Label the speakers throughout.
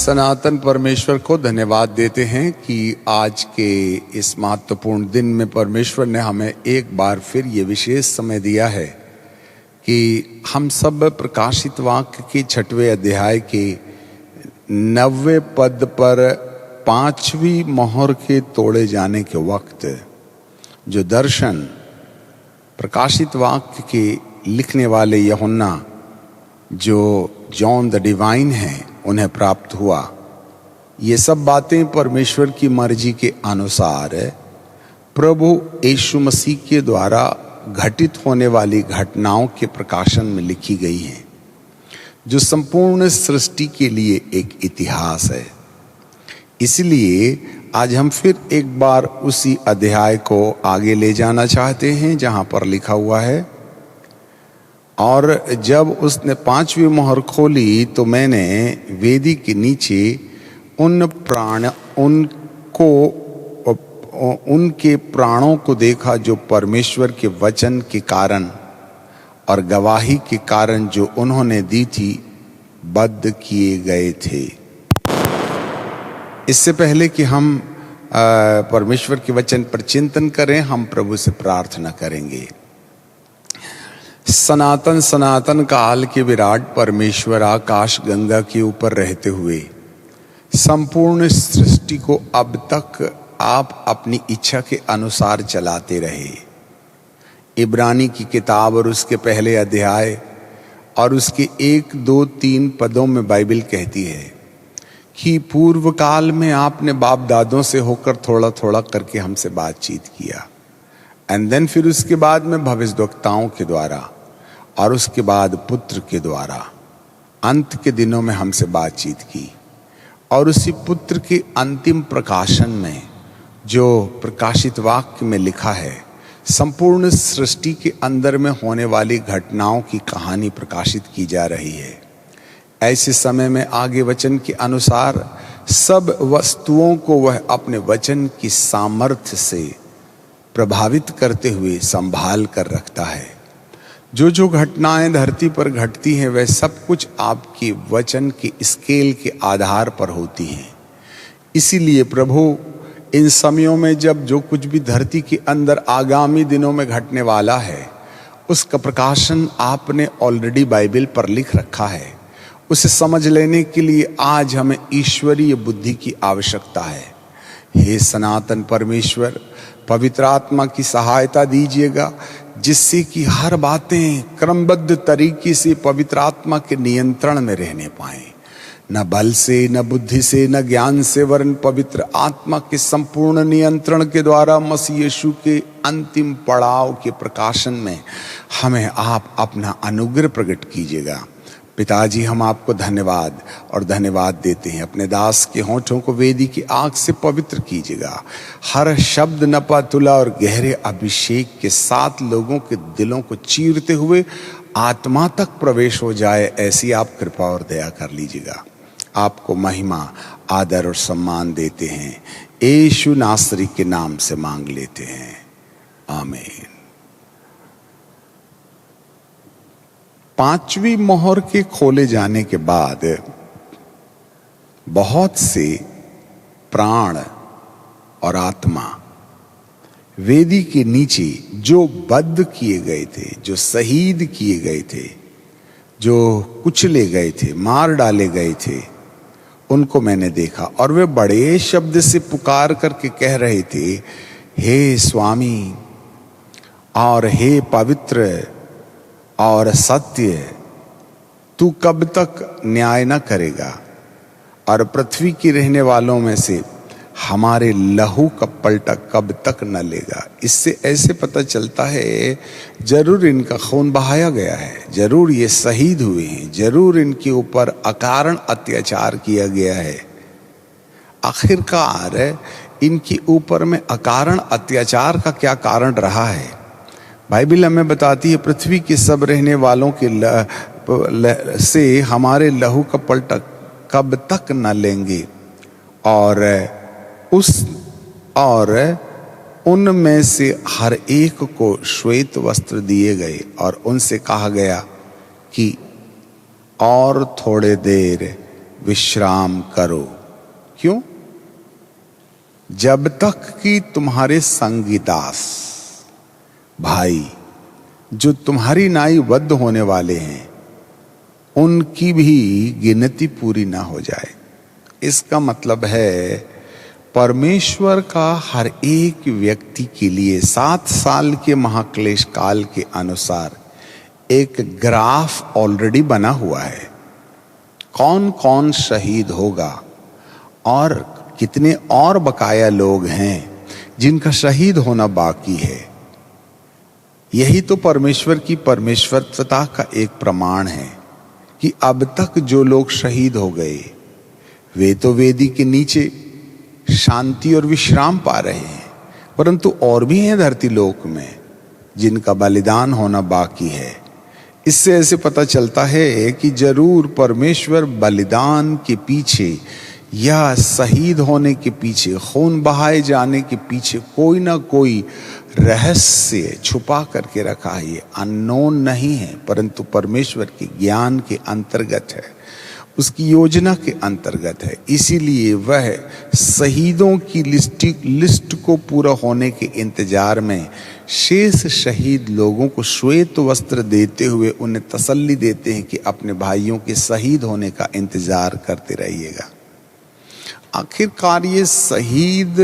Speaker 1: सनातन परमेश्वर को धन्यवाद देते हैं कि आज के इस महत्वपूर्ण दिन में परमेश्वर ने हमें एक बार फिर ये विशेष समय दिया है कि हम सब प्रकाशित वाक्य के 6वें अध्याय के 90वें पद पर 5वीं मोहर के तोड़े जाने के वक्त जो दर्शन प्रकाशित वाक्य के लिखने वाले यूहन्ना जो जॉन द डिवाइन हैं उन्हें प्राप्त हुआ। ये सब बातें परमेश्वर की मर्जी के अनुसार प्रभु यीशु मसीह के द्वारा घटित होने वाली घटनाओं के प्रकाशन में लिखी गई हैं, जो संपूर्ण सृष्टि के लिए एक इतिहास है। इसलिए आज हम फिर एक बार उसी अध्याय को आगे ले जाना चाहते हैं जहां पर लिखा हुआ है, और जब उसने 5वीं मोहर खोली तो मैंने वेदी के नीचे उनके प्राणों को देखा जो परमेश्वर के वचन के कारण और गवाही के कारण जो उन्होंने दी थी बद्ध किए गए थे। इससे पहले कि हम परमेश्वर के वचन पर चिंतन करें, हम प्रभु से प्रार्थना करेंगे। सनातन सनातन काल के विराट परमेश्वर आकाश गंगा के ऊपर रहते हुए संपूर्ण सृष्टि को अब तक आप अपनी इच्छा के अनुसार चलाते रहे। इब्रानी की किताब और उसके पहले अध्याय और उसके 1, 2, 3 पदों में बाइबल कहती है कि पूर्व काल में आपने बाप दादों से होकर थोड़ा थोड़ा करके हमसे बातचीत किया, एंड देन फिर उसके बाद में भविष्यद्वक्ताओं के द्वारा और उसके बाद पुत्र के द्वारा अंत के दिनों में हमसे बातचीत की। और उसी पुत्र के अंतिम प्रकाशन में जो प्रकाशित वाक्य में लिखा है, संपूर्ण सृष्टि के अंदर में होने वाली घटनाओं की कहानी प्रकाशित की जा रही है। ऐसे समय में आगे वचन के अनुसार सब वस्तुओं को वह अपने वचन की सामर्थ्य से प्रभावित करते हुए संभाल कर रखता है। जो जो घटनाएं धरती पर घटती हैं वह सब कुछ आपके वचन के स्केल के आधार पर होती हैं। इसीलिए प्रभु इन समयों में जब जो कुछ भी धरती के अंदर आगामी दिनों में घटने वाला है उसका प्रकाशन आपने ऑलरेडी बाइबल पर लिख रखा है। उसे समझ लेने के लिए आज हमें ईश्वरीय बुद्धि की आवश्यकता है। हे सनातन परमेश्वर, पवित्र आत्मा की सहायता दीजिएगा जिससे कि हर बातें क्रमबद्ध तरीके से पवित्र आत्मा के नियंत्रण में रहने पाए, न बल से, न बुद्धि से, न ज्ञान से, वरन पवित्र आत्मा के संपूर्ण नियंत्रण के द्वारा मसीह यीशु के अंतिम पड़ाव के प्रकाशन में हमें आप अपना अनुग्रह प्रकट कीजिएगा। पिताजी, हम आपको धन्यवाद और धन्यवाद देते हैं। अपने दास के होठों को वेदी की आग से पवित्र कीजिएगा। हर शब्द नपा तुला और गहरे अभिषेक के साथ लोगों के दिलों को चीरते हुए आत्मा तक प्रवेश हो जाए, ऐसी आप कृपा और दया कर लीजिएगा। आपको महिमा, आदर और सम्मान देते हैं। यीशु नासरी के नाम से मांग लेते हैं, आमीन। 5वीं मोहर के खोले जाने के बाद बहुत से प्राण और आत्मा वेदी के नीचे जो बद्ध किए गए थे, जो शहीद किए गए थे, जो कुचले गए थे, मार डाले गए थे, उनको मैंने देखा। और वे बड़े शब्द से पुकार करके कह रहे थे, हे स्वामी और हे पवित्र और सत्य, तू कब तक न्याय न करेगा और पृथ्वी के रहने वालों में से हमारे लहू का पलटा कब तक न लेगा। इससे ऐसे पता चलता है जरूर इनका खून बहाया गया है, जरूर ये शहीद हुए हैं, जरूर इनके ऊपर अकारण अत्याचार किया गया है। आखिरकार इनके ऊपर में अकारण अत्याचार का क्या कारण रहा है? बाइबल हमें बताती है, पृथ्वी के सब रहने वालों के से हमारे लहू का पलटा कब तक न लेंगे, और उनमें से हर एक को श्वेत वस्त्र दिए गए और उनसे कहा गया कि और थोड़े देर विश्राम करो। क्यों? जब तक कि तुम्हारे संगी दास भाई जो तुम्हारी नाई बद्ध होने वाले हैं उनकी भी गिनती पूरी ना हो जाए। इसका मतलब है परमेश्वर का हर एक व्यक्ति के लिए 7 साल के महाक्लेश काल के अनुसार एक ग्राफ ऑलरेडी बना हुआ है। कौन कौन शहीद होगा और कितने और बकाया लोग हैं जिनका शहीद होना बाकी है। यही तो परमेश्वर की परमेश्वरता का एक प्रमाण है कि अब तक जो लोग शहीद हो गए वे तो वेदी के नीचे शांति और विश्राम पा रहे हैं, परंतु और भी हैं धरती लोक में जिनका बलिदान होना बाकी है। इससे ऐसे पता चलता है कि जरूर परमेश्वर बलिदान के पीछे या शहीद होने के पीछे, खून बहाए जाने के पीछे कोई ना कोई रहस्य छुपा करके रखा है। ये अननोन नहीं है, परंतु परमेश्वर के ज्ञान के अंतर्गत है, उसकी योजना के अंतर्गत है। इसीलिए वह शहीदों की लिस्ट को पूरा होने के इंतजार में शेष शहीद लोगों को श्वेत वस्त्र देते हुए उन्हें तसल्ली देते हैं कि अपने भाइयों के शहीद होने का इंतजार करते रहिएगा। आखिरकार ये शहीद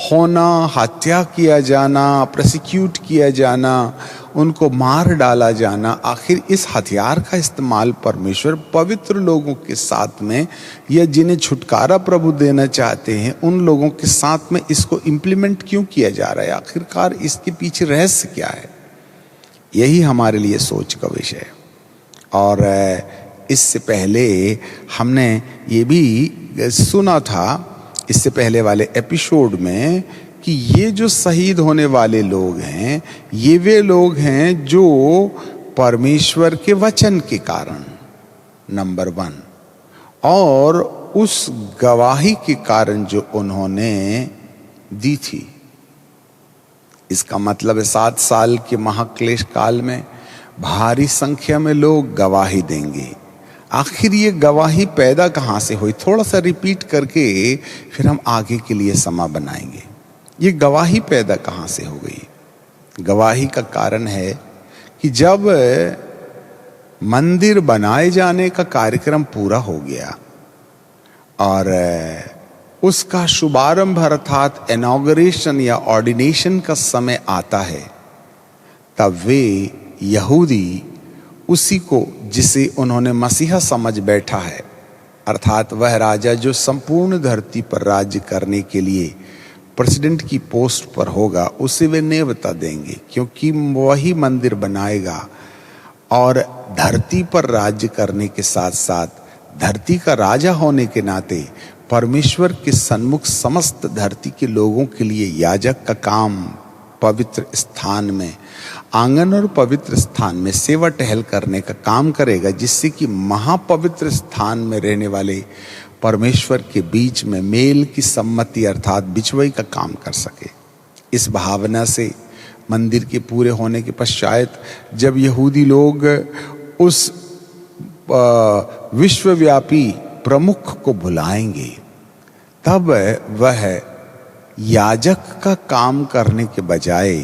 Speaker 1: होना, हत्या किया जाना, प्रोसिक्यूट किया जाना, उनको मार डाला जाना, आखिर इस हथियार का इस्तेमाल परमेश्वर पवित्र लोगों के साथ में या जिन्हें छुटकारा प्रभु देना चाहते हैं उन लोगों के साथ में इसको इम्प्लीमेंट क्यों किया जा रहा है? आखिरकार इसके पीछे रहस्य क्या है? यही हमारे लिए सोच का विषय है। और इससे पहले हमने ये भी सुना था इससे पहले वाले एपिसोड में कि ये जो शहीद होने वाले लोग हैं ये वे लोग हैं जो परमेश्वर के वचन के कारण, नंबर 1, और उस गवाही के कारण जो उन्होंने दी थी। इसका मतलब है 7 साल के महाक्लेश काल में भारी संख्या में लोग गवाही देंगे। आखिर ये गवाही पैदा कहाँ से हुई? थोड़ा सा रिपीट करके फिर हम आगे के लिए समा बनाएंगे। ये गवाही पैदा कहाँ से हो गई? गवाही का कारण है कि जब मंदिर बनाए जाने का कार्यक्रम पूरा हो गया और उसका शुभारंभ अर्थात इनॉग्रेशन या ऑर्डिनेशन का समय आता है, तब वे यहूदी उसी को जिसे उन्होंने मसीहा समझ बैठा है, अर्थात वह राजा जो संपूर्ण धरती पर राज्य करने के लिए प्रेसिडेंट की पोस्ट पर होगा, उसे वे नेवता देंगे, क्योंकि वही मंदिर बनाएगा और धरती पर राज्य करने के साथ साथ धरती का राजा होने के नाते परमेश्वर के सन्मुख समस्त धरती के लोगों के लिए याजक का काम पवित्र स्थान में, आंगन और पवित्र स्थान में सेवा टहल करने का काम करेगा, जिससे कि महापवित्र स्थान में रहने वाले परमेश्वर के बीच में मेल की सम्मति अर्थात बिचवई का काम कर सके। इस भावना से मंदिर के पूरे होने के पश्चात जब यहूदी लोग उस विश्वव्यापी प्रमुख को बुलाएंगे, तब वह याजक का काम करने के बजाय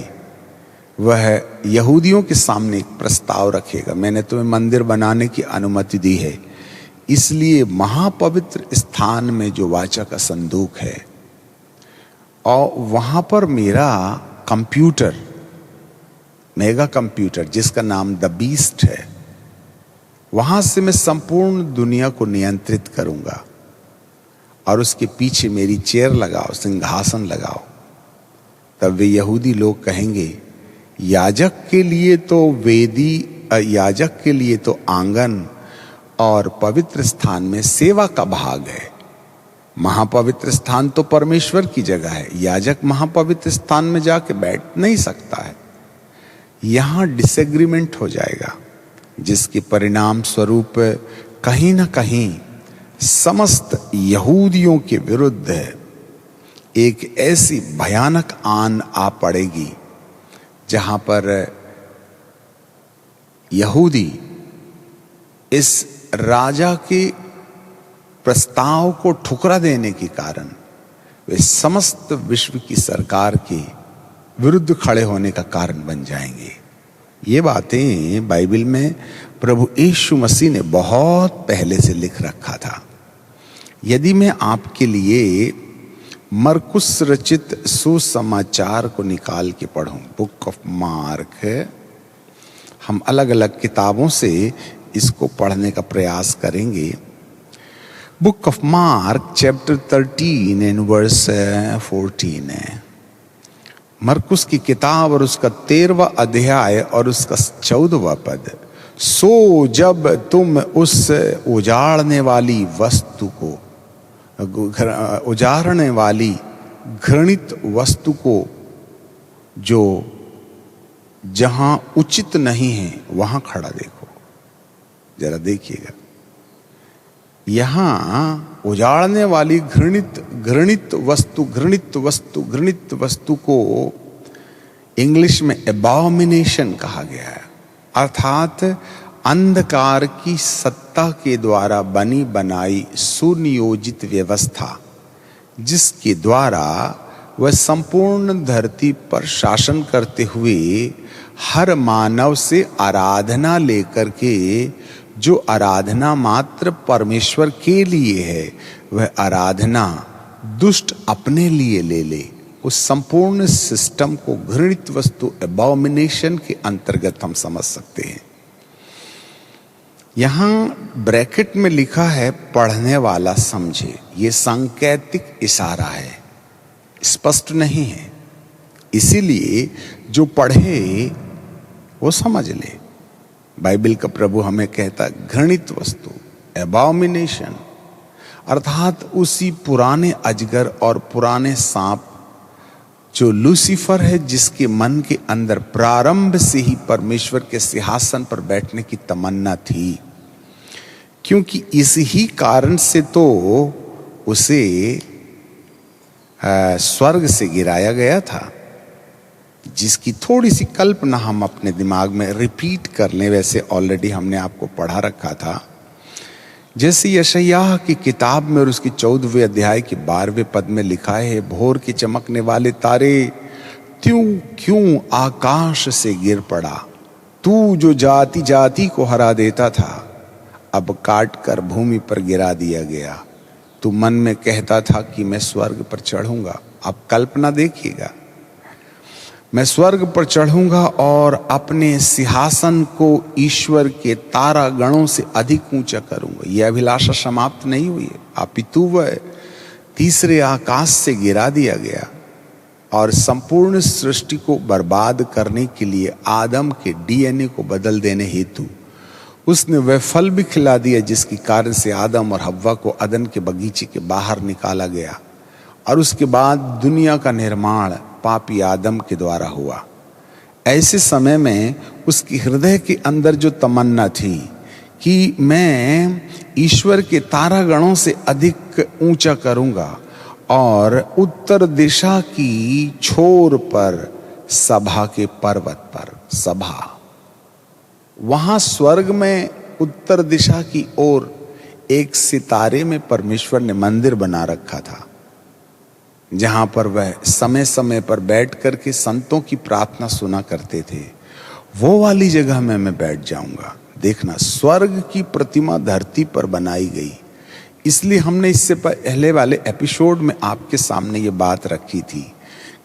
Speaker 1: वह यहूदियों के सामने एक प्रस्ताव रखेगा। मैंने तुम्हें मंदिर बनाने की अनुमति दी है, इसलिए महापवित्र स्थान में जो वाचा का संदूक है और वहां पर मेरा कंप्यूटर, मेगा कंप्यूटर जिसका नाम द बीस्ट है, वहां से मैं संपूर्ण दुनिया को नियंत्रित करूंगा और उसके पीछे मेरी चेयर लगाओ, सिंहासन लगाओ। तब वे यहूदी लोग कहेंगे याजक के लिए तो वेदी, याजक के लिए तो आंगन और पवित्र स्थान में सेवा का भाग है। महापवित्र स्थान तो परमेश्वर की जगह है, याजक महापवित्र स्थान में जाके बैठ नहीं सकता है। यहां डिसएग्रीमेंट हो जाएगा, जिसके परिणाम स्वरूप कहीं ना कहीं समस्त यहूदियों के विरुद्ध एक ऐसी भयानक आन आ पड़ेगी जहां पर यहूदी इस राजा के प्रस्ताव को ठुकरा देने के कारण वे समस्त विश्व की सरकार के विरुद्ध खड़े होने का कारण बन जाएंगे। ये बातें बाइबल में प्रभु यीशु मसीह ने बहुत पहले से लिख रखा था। यदि मैं आपके लिए मरकुस रचित सुसमाचार को निकाल के पढ़ूं, बुक ऑफ मार्क, हम अलग अलग किताबों से इसको पढ़ने का प्रयास करेंगे। Book of Mark chapter 13 and verse 14 है। मरकुस की किताब और उसका 13वां अध्याय और उसका 14वां पद। सो जब तुम उस उजाड़ने वाली वस्तु को, उजाड़ने वाली घृणित वस्तु को जो जहां उचित नहीं है वहां खड़ा देखो। जरा देखिएगा, यहां उजाड़ने वाली घृणित वस्तु को इंग्लिश में एबॉमिनेशन कहा गया है, अर्थात अंधकार की सत्ता के द्वारा बनी बनाई सुनियोजित व्यवस्था, जिसके द्वारा वह संपूर्ण धरती पर शासन करते हुए हर मानव से आराधना लेकर के, जो आराधना मात्र परमेश्वर के लिए है, वह आराधना दुष्ट अपने लिए ले ले, उस संपूर्ण सिस्टम को घृणित वस्तु एबॉमिनेशन के अंतर्गत हम समझ सकते हैं। यहां ब्रैकेट में लिखा है पढ़ने वाला समझे। यह सांकेतिक इशारा है, स्पष्ट नहीं है, इसीलिए जो पढ़े वो समझ ले। बाइबल का प्रभु हमें कहता घृणित वस्तु, एबॉमिनेशन, अर्थात उसी पुराने अजगर और पुराने सांप जो लूसीफर है, जिसके मन के अंदर प्रारंभ से ही परमेश्वर के सिंहासन पर बैठने की तमन्ना थी, क्योंकि इसी ही कारण से तो उसे स्वर्ग से गिराया गया था, जिसकी थोड़ी सी कल्पना हम अपने दिमाग में रिपीट कर लें। वैसे ऑलरेडी हमने आपको पढ़ा रखा था। जैसे यशायाह की किताब में और उसकी 14वें अध्याय के 12वें पद में लिखा है, भोर के चमकने वाले तारे त्यों क्यों आकाश से गिर पड़ा, तू जो जाति जाति को हरा देता था, अब काट कर भूमि पर गिरा दिया गया। तू मन में कहता था कि मैं स्वर्ग पर चढ़ूंगा। अब कल्पना देखिएगा, मैं स्वर्ग पर चढ़ूंगा और अपने सिंहासन को ईश्वर के तारा गणों से अधिक ऊंचा करूंगा। यह अभिलाषा समाप्त नहीं हुई है, अपितु वह तीसरे आकाश से गिरा दिया गया और संपूर्ण सृष्टि को बर्बाद करने के लिए आदम के डीएनए को बदल देने हेतु उसने वह फल भी खिला दिया, जिसके कारण से आदम और हव्वा को अदन के बगीचे के बाहर निकाला गया। और उसके बाद दुनिया का निर्माण पापी आदम के द्वारा हुआ। ऐसे समय में उसकी हृदय के अंदर जो तमन्ना थी कि मैं ईश्वर के तारागणों से अधिक ऊंचा करूंगा और उत्तर दिशा की छोर पर सभा के पर्वत पर, सभा, वहां स्वर्ग में उत्तर दिशा की ओर एक सितारे में परमेश्वर ने मंदिर बना रखा था, जहां पर वह समय समय पर बैठ करके संतों की प्रार्थना सुना करते थे। वो वाली जगह में मैं बैठ जाऊंगा। देखना, स्वर्ग की प्रतिमा धरती पर बनाई गई। इसलिए हमने इससे पहले वाले एपिसोड में आपके सामने ये बात रखी थी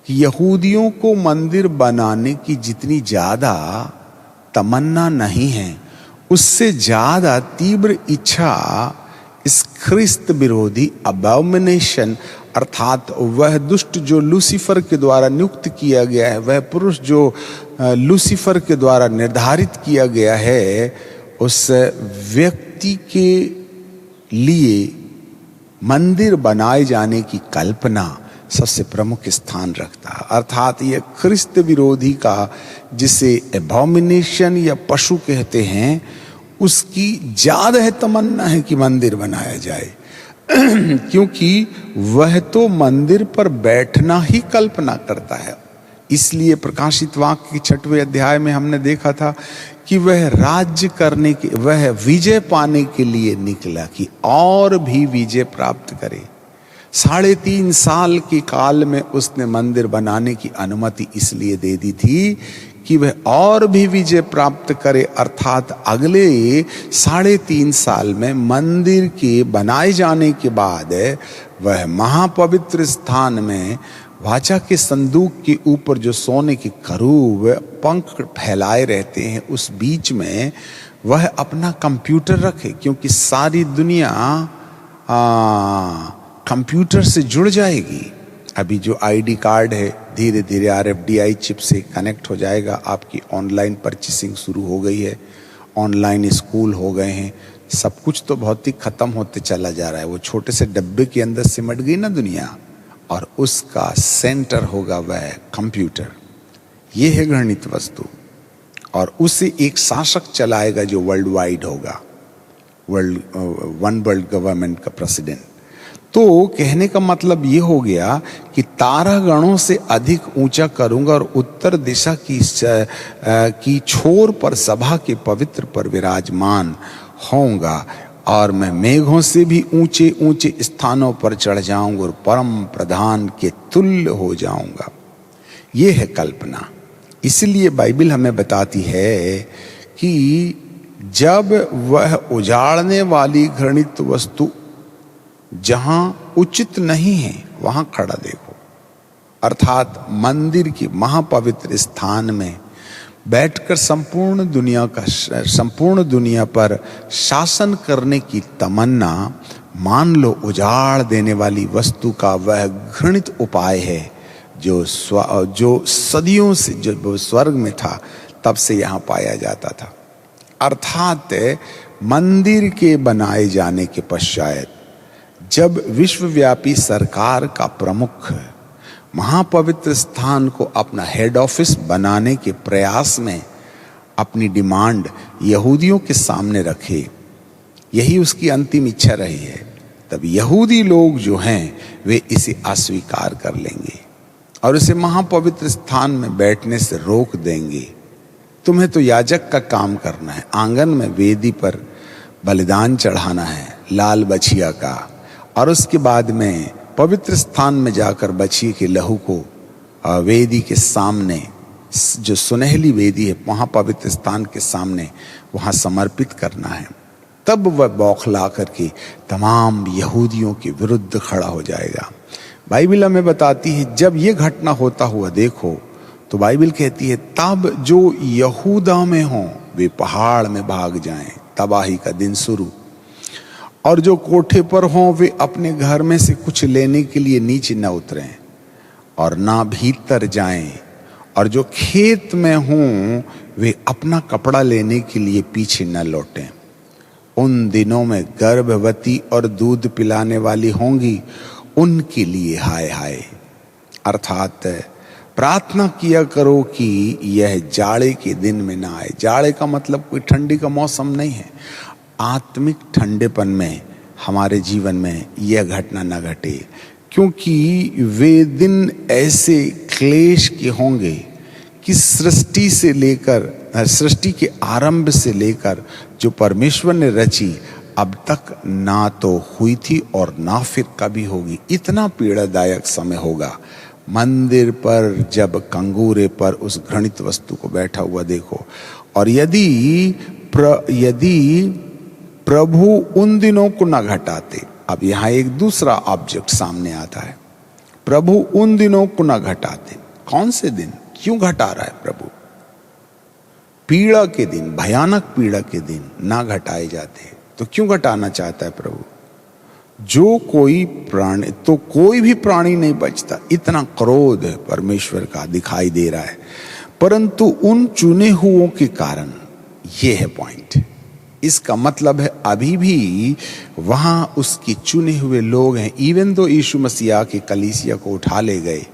Speaker 1: कि यहूदियों को मंदिर बनाने की जितनी ज्यादा तमन्ना नहीं है, उससे ज्यादा तीव्र इच्छा इस ख्रिस्त विरोधी अबॉमिनेशन, अर्थात वह दुष्ट जो लूसीफर के द्वारा नियुक्त किया गया है, वह पुरुष जो लूसीफर के द्वारा निर्धारित किया गया है, उस व्यक्ति के लिए मंदिर बनाए जाने की कल्पना सबसे प्रमुख स्थान रखता है। अर्थात यह ख्रिस्त विरोधी का, जिसे एबॉमिनेशन या पशु कहते हैं, उसकी ज्यादा है तमन्ना है कि मंदिर बनाया जाए क्योंकि वह तो मंदिर पर बैठना ही कल्पना करता है। इसलिए प्रकाशित वाक्य के 6वें अध्याय में हमने देखा था कि वह राज्य करने के, वह विजय पाने के लिए निकला कि और भी विजय प्राप्त करे। 3.5 साल के काल में उसने मंदिर बनाने की अनुमति इसलिए दे दी थी कि वह और भी विजय प्राप्त करे, अर्थात अगले 3.5 साल में मंदिर के बनाए जाने के बाद वह महापवित्र स्थान में वाचा के संदूक के ऊपर जो सोने के करूब पंख फैलाए रहते हैं, उस बीच में वह अपना कंप्यूटर रखे, क्योंकि सारी दुनिया कंप्यूटर से जुड़ जाएगी। अभी जो आईडी कार्ड है धीरे धीरे RFDI चिप से कनेक्ट हो जाएगा। आपकी ऑनलाइन परचेसिंग शुरू हो गई है, ऑनलाइन स्कूल हो गए हैं, सब कुछ तो भौतिक खत्म होते चला जा रहा है। वो छोटे से डब्बे के अंदर सिमट गई ना दुनिया, और उसका सेंटर होगा वह कंप्यूटर। ये है घृणित वस्तु, और उसे एक शासक चलाएगा जो वर्ल्ड वाइड होगा, वन वर्ल्ड गवर्नमेंट का प्रेसिडेंट। तो कहने का मतलब ये हो गया कि तारागणों से अधिक ऊंचा करूंगा और उत्तर दिशा की छोर पर सभा के पवित्र पर विराजमान होऊंगा, और मैं मेघों से भी ऊंचे ऊंचे स्थानों पर चढ़ जाऊंगा और परम प्रधान के तुल्य हो जाऊंगा। ये है कल्पना। इसलिए बाइबल हमें बताती है कि जब वह उजाड़ने वाली घृणित वस्तु जहां उचित नहीं है वहां खड़ा देखो, अर्थात मंदिर के महापवित्र स्थान में बैठकर संपूर्ण दुनिया पर शासन करने की तमन्ना मान लो उजाड़ देने वाली वस्तु का वह घृणित उपाय है जो सदियों से जो स्वर्ग में था तब से यहाँ पाया जाता था। अर्थात मंदिर के बनाए जाने के पश्चात जब विश्वव्यापी सरकार का प्रमुख महापवित्र स्थान को अपना हेड ऑफिस बनाने के प्रयास में अपनी डिमांड यहूदियों के सामने रखे, यही उसकी अंतिम इच्छा रही है, तब यहूदी लोग जो हैं वे इसे अस्वीकार कर लेंगे और इसे महापवित्र स्थान में बैठने से रोक देंगे। तुम्हें तो याजक का काम करना है, आंगन में वेदी पर बलिदान चढ़ाना है लाल बछिया का, और उसके बाद में पवित्र स्थान में जाकर बछिए के लहू को वेदी के सामने, जो सुनहली वेदी है महापवित्र स्थान के सामने, वहां समर्पित करना है। तब वह बौखला करके तमाम यहूदियों के विरुद्ध खड़ा हो जाएगा। बाइबल हमें बताती है जब ये घटना होता हुआ देखो तो बाइबल कहती है तब जो यहूदा में हो वे पहाड़ में भाग जाएं, तबाही का दिन शुरू, और जो कोठे पर हों वे अपने घर में से कुछ लेने के लिए नीचे न उतरें और ना भीतर जाएं, और जो खेत में हों वे अपना कपड़ा लेने के लिए पीछे न लौटें। उन दिनों में गर्भवती और दूध पिलाने वाली होंगी, उनके लिए हाय हाय। अर्थात प्रार्थना किया करो कि यह जाड़े के दिन में ना आए। जाड़े का मतलब कोई ठंडी का मौसम नहीं है, आत्मिक ठंडेपन में हमारे जीवन में यह घटना न घटे, क्योंकि वे दिन ऐसे क्लेश के होंगे कि सृष्टि के आरंभ से लेकर जो परमेश्वर ने रची अब तक ना तो हुई थी और ना फिर कभी होगी। इतना पीड़ादायक समय होगा। मंदिर पर जब कंगूरे पर उस घृणित वस्तु को बैठा हुआ देखो, और यदि प्रभु उन दिनों को न घटाते, अब यहां एक दूसरा ऑब्जेक्ट सामने आता है, प्रभु उन दिनों को न घटाते। कौन से दिन, क्यों घटा रहा है प्रभु? पीड़ा के दिन, भयानक पीड़ा के दिन ना घटाए जाते, तो क्यों घटाना चाहता है प्रभु? जो कोई प्राणी, तो कोई भी प्राणी नहीं बचता, इतना क्रोध परमेश्वर का दिखाई दे रहा है, परंतु उन चुने हुओं के कारण, ये है पॉइंट। इसका मतलब है अभी भी वहां उसके चुने हुए लोग हैं। इवन दो यीशु मसीह के कलीसिया को उठा ले गए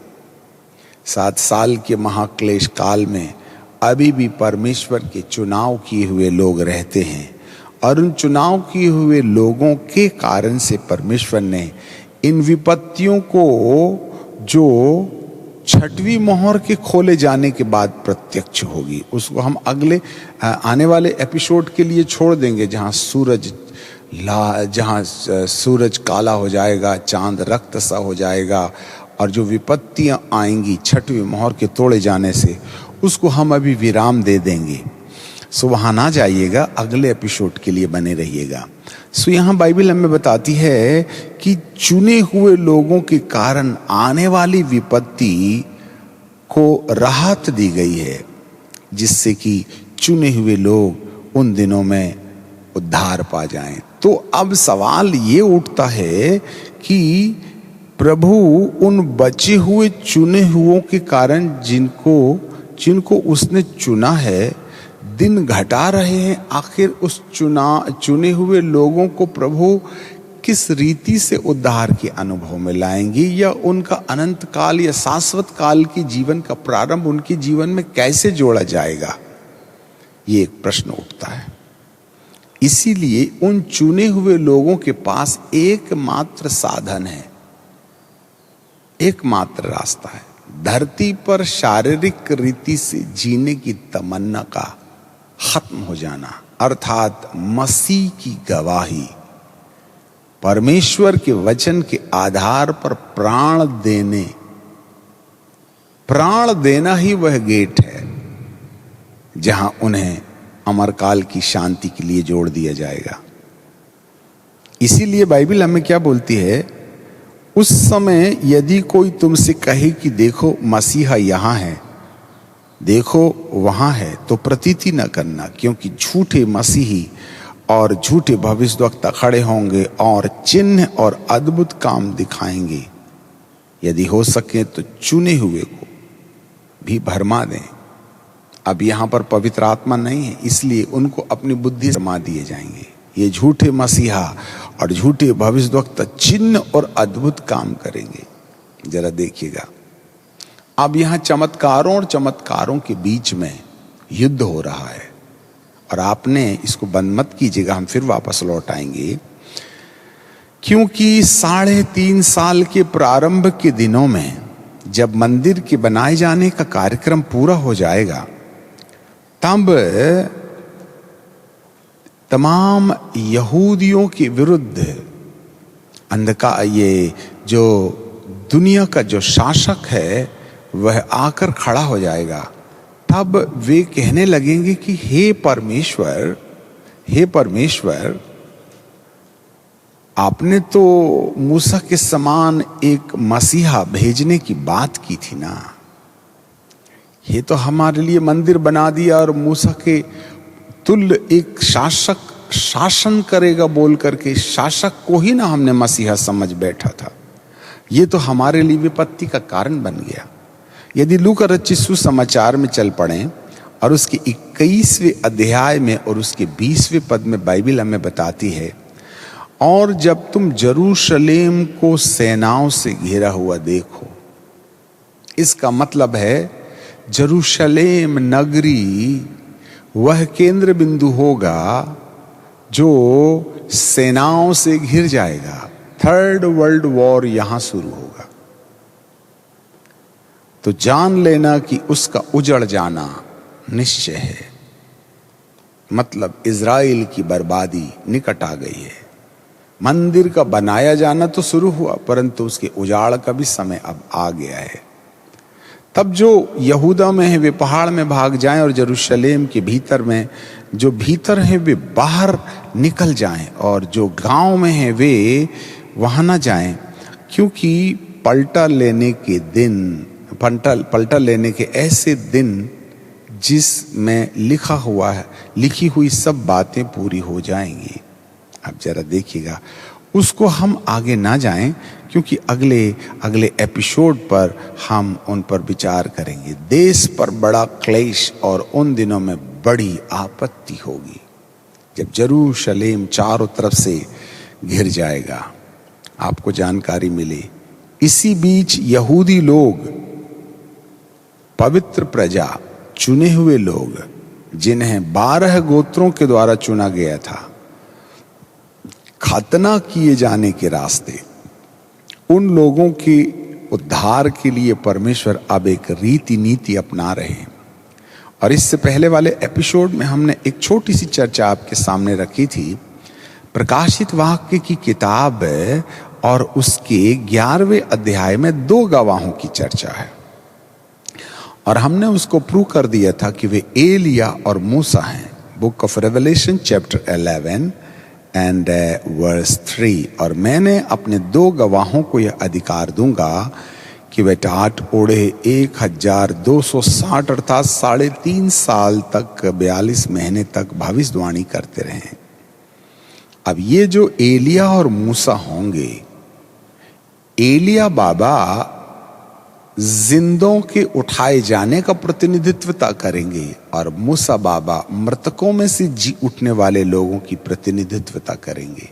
Speaker 1: 7 साल के महाक्लेश काल में, अभी भी परमेश्वर के चुनाव किए हुए लोग रहते हैं, और उन चुनाव किए हुए लोगों के कारण से परमेश्वर ने इन विपत्तियों को जो छठवीं मोहर के खोले जाने के बाद प्रत्यक्ष होगी। उसको हम अगले आने वाले एपिसोड के लिए छोड़ देंगे, जहाँ सूरज काला हो जाएगा, चांद रक्त सा हो जाएगा, और जो विपत्तियां आएंगी छठवीं मोहर के तोड़े जाने से, उसको हम अभी विराम दे देंगे। सो वहाँ ना जाइएगा, अगले एपिसोड के लिए बने रहिएगा। सो यहाँ बाइबल हमें बताती है कि चुने हुए लोगों के कारण आने वाली विपत्ति को राहत दी गई है, जिससे कि चुने हुए लोग उन दिनों में उद्धार पा जाएं। तो अब सवाल ये उठता है कि प्रभु उन बचे हुए चुने हुओं के कारण जिनको उसने चुना है, दिन घटा रहे हैं। आखिर उस चुने हुए लोगों को प्रभु किस रीति से उद्धार के अनुभव में लाएंगे, या उनका अनंत काल या शाश्वत काल की जीवन का प्रारंभ उनके जीवन में कैसे जोड़ा जाएगा, ये एक प्रश्न उठता है। इसीलिए उन चुने हुए लोगों के पास एकमात्र साधन है, एकमात्र रास्ता है, धरती पर शारीरिक रीति से जीने की तमन्ना का खत्म हो जाना, अर्थात मसीह की गवाही, परमेश्वर के वचन के आधार पर प्राण देना ही वह गेट है जहां उन्हें अमरकाल की शांति के लिए जोड़ दिया जाएगा। इसीलिए बाइबल हमें क्या बोलती है, उस समय यदि कोई तुमसे कहे कि देखो मसीहा यहां है, देखो वहां है, तो प्रतीति न करना, क्योंकि झूठे मसीही और झूठे भविष्यवक्ता खड़े होंगे और चिन्ह और अद्भुत काम दिखाएंगे। यदि हो सके तो चुने हुए को भी भरमा दें। अब यहां पर पवित्र आत्मा नहीं है, इसलिए उनको अपनी बुद्धि से भरमा दिए जाएंगे। ये झूठे मसीहा और झूठे भविष्यवक्ता चिन्ह और अद्भुत काम करेंगे। जरा देखिएगा, अब यहां चमत्कारों और चमत्कारों के बीच में युद्ध हो रहा है, और आपने इसको बंद मत कीजिएगा, हम फिर वापस लौट आएंगे। क्योंकि 3.5 साल के प्रारंभ के दिनों में जब मंदिर के बनाए जाने का कार्यक्रम पूरा हो जाएगा, तब तमाम यहूदियों के विरुद्ध अंधकार, ये जो दुनिया का जो शासक है वह आकर खड़ा हो जाएगा। तब वे कहने लगेंगे कि हे परमेश्वर, आपने तो मूसा के समान एक मसीहा भेजने की बात की थी ना। ये तो हमारे लिए मंदिर बना दिया और मूसा के तुल्य एक शासक शासन करेगा बोल करके शासक को ही ना हमने मसीहा समझ बैठा था। ये तो हमारे लिए विपत्ति का कारण बन गया। यदि लूका रचित सुसमाचार में चल पड़ें और उसके 21वें अध्याय में और उसके 20वें पद में बाइबल हमें बताती है, और जब तुम यरूशलेम को सेनाओं से घिरा हुआ देखो, इसका मतलब है यरूशलेम नगरी वह केंद्र बिंदु होगा जो सेनाओं से घिर जाएगा। 3rd वर्ल्ड वॉर यहां शुरू होगा। तो जान लेना कि उसका उजड़ जाना निश्चय है, मतलब इज़राइल की बर्बादी निकट आ गई है। मंदिर का बनाया जाना तो शुरू हुआ, परंतु उसके उजाड़ का भी समय अब आ गया है। तब जो यहूदा में है वे पहाड़ में भाग जाएं, और यरूशलेम के भीतर में जो भीतर हैं वे बाहर निकल जाएं, और जो गांव में हैं वे वहां ना जाएं, क्योंकि पलटा लेने के ऐसे दिन जिसमें लिखी हुई सब बातें पूरी हो जाएंगी। अब जरा देखिएगा, उसको हम आगे ना जाएं, क्योंकि अगले एपिसोड पर हम उन पर विचार करेंगे। देश पर बड़ा क्लेश और उन दिनों में बड़ी आपत्ति होगी जब यरूशलेम चारों तरफ से घिर जाएगा। आपको जानकारी मिले। इसी बीच यहूदी लोग, पवित्र प्रजा, चुने हुए लोग, जिन्हें 12 गोत्रों के द्वारा चुना गया था, खतना किए जाने के रास्ते, उन लोगों की उद्धार के लिए परमेश्वर अब एक रीति नीति अपना रहे हैं। और इससे पहले वाले एपिसोड में हमने एक छोटी सी चर्चा आपके सामने रखी थी। प्रकाशित वाक्य की किताब और उसके 11वें अध्याय में 2 गवाहों की चर्चा है, और हमने उसको प्रूव कर दिया था कि वे एलिया और मूसा हैं। Book of Revelation chapter 11 and verse 3। और मैंने अपने 2 गवाहों को यह अधिकार दूंगा कि वे टाट ओढ़े 1260 अर्थात 3.5 साल तक 42 महीने तक भविष्यवाणी करते रहे। अब ये जो एलिया और मूसा होंगे, एलिया बाबा जिंदों के उठाए जाने का प्रतिनिधित्व करेंगे और मूसा बाबा मृतकों में से जी उठने वाले लोगों की प्रतिनिधित्व करेंगे।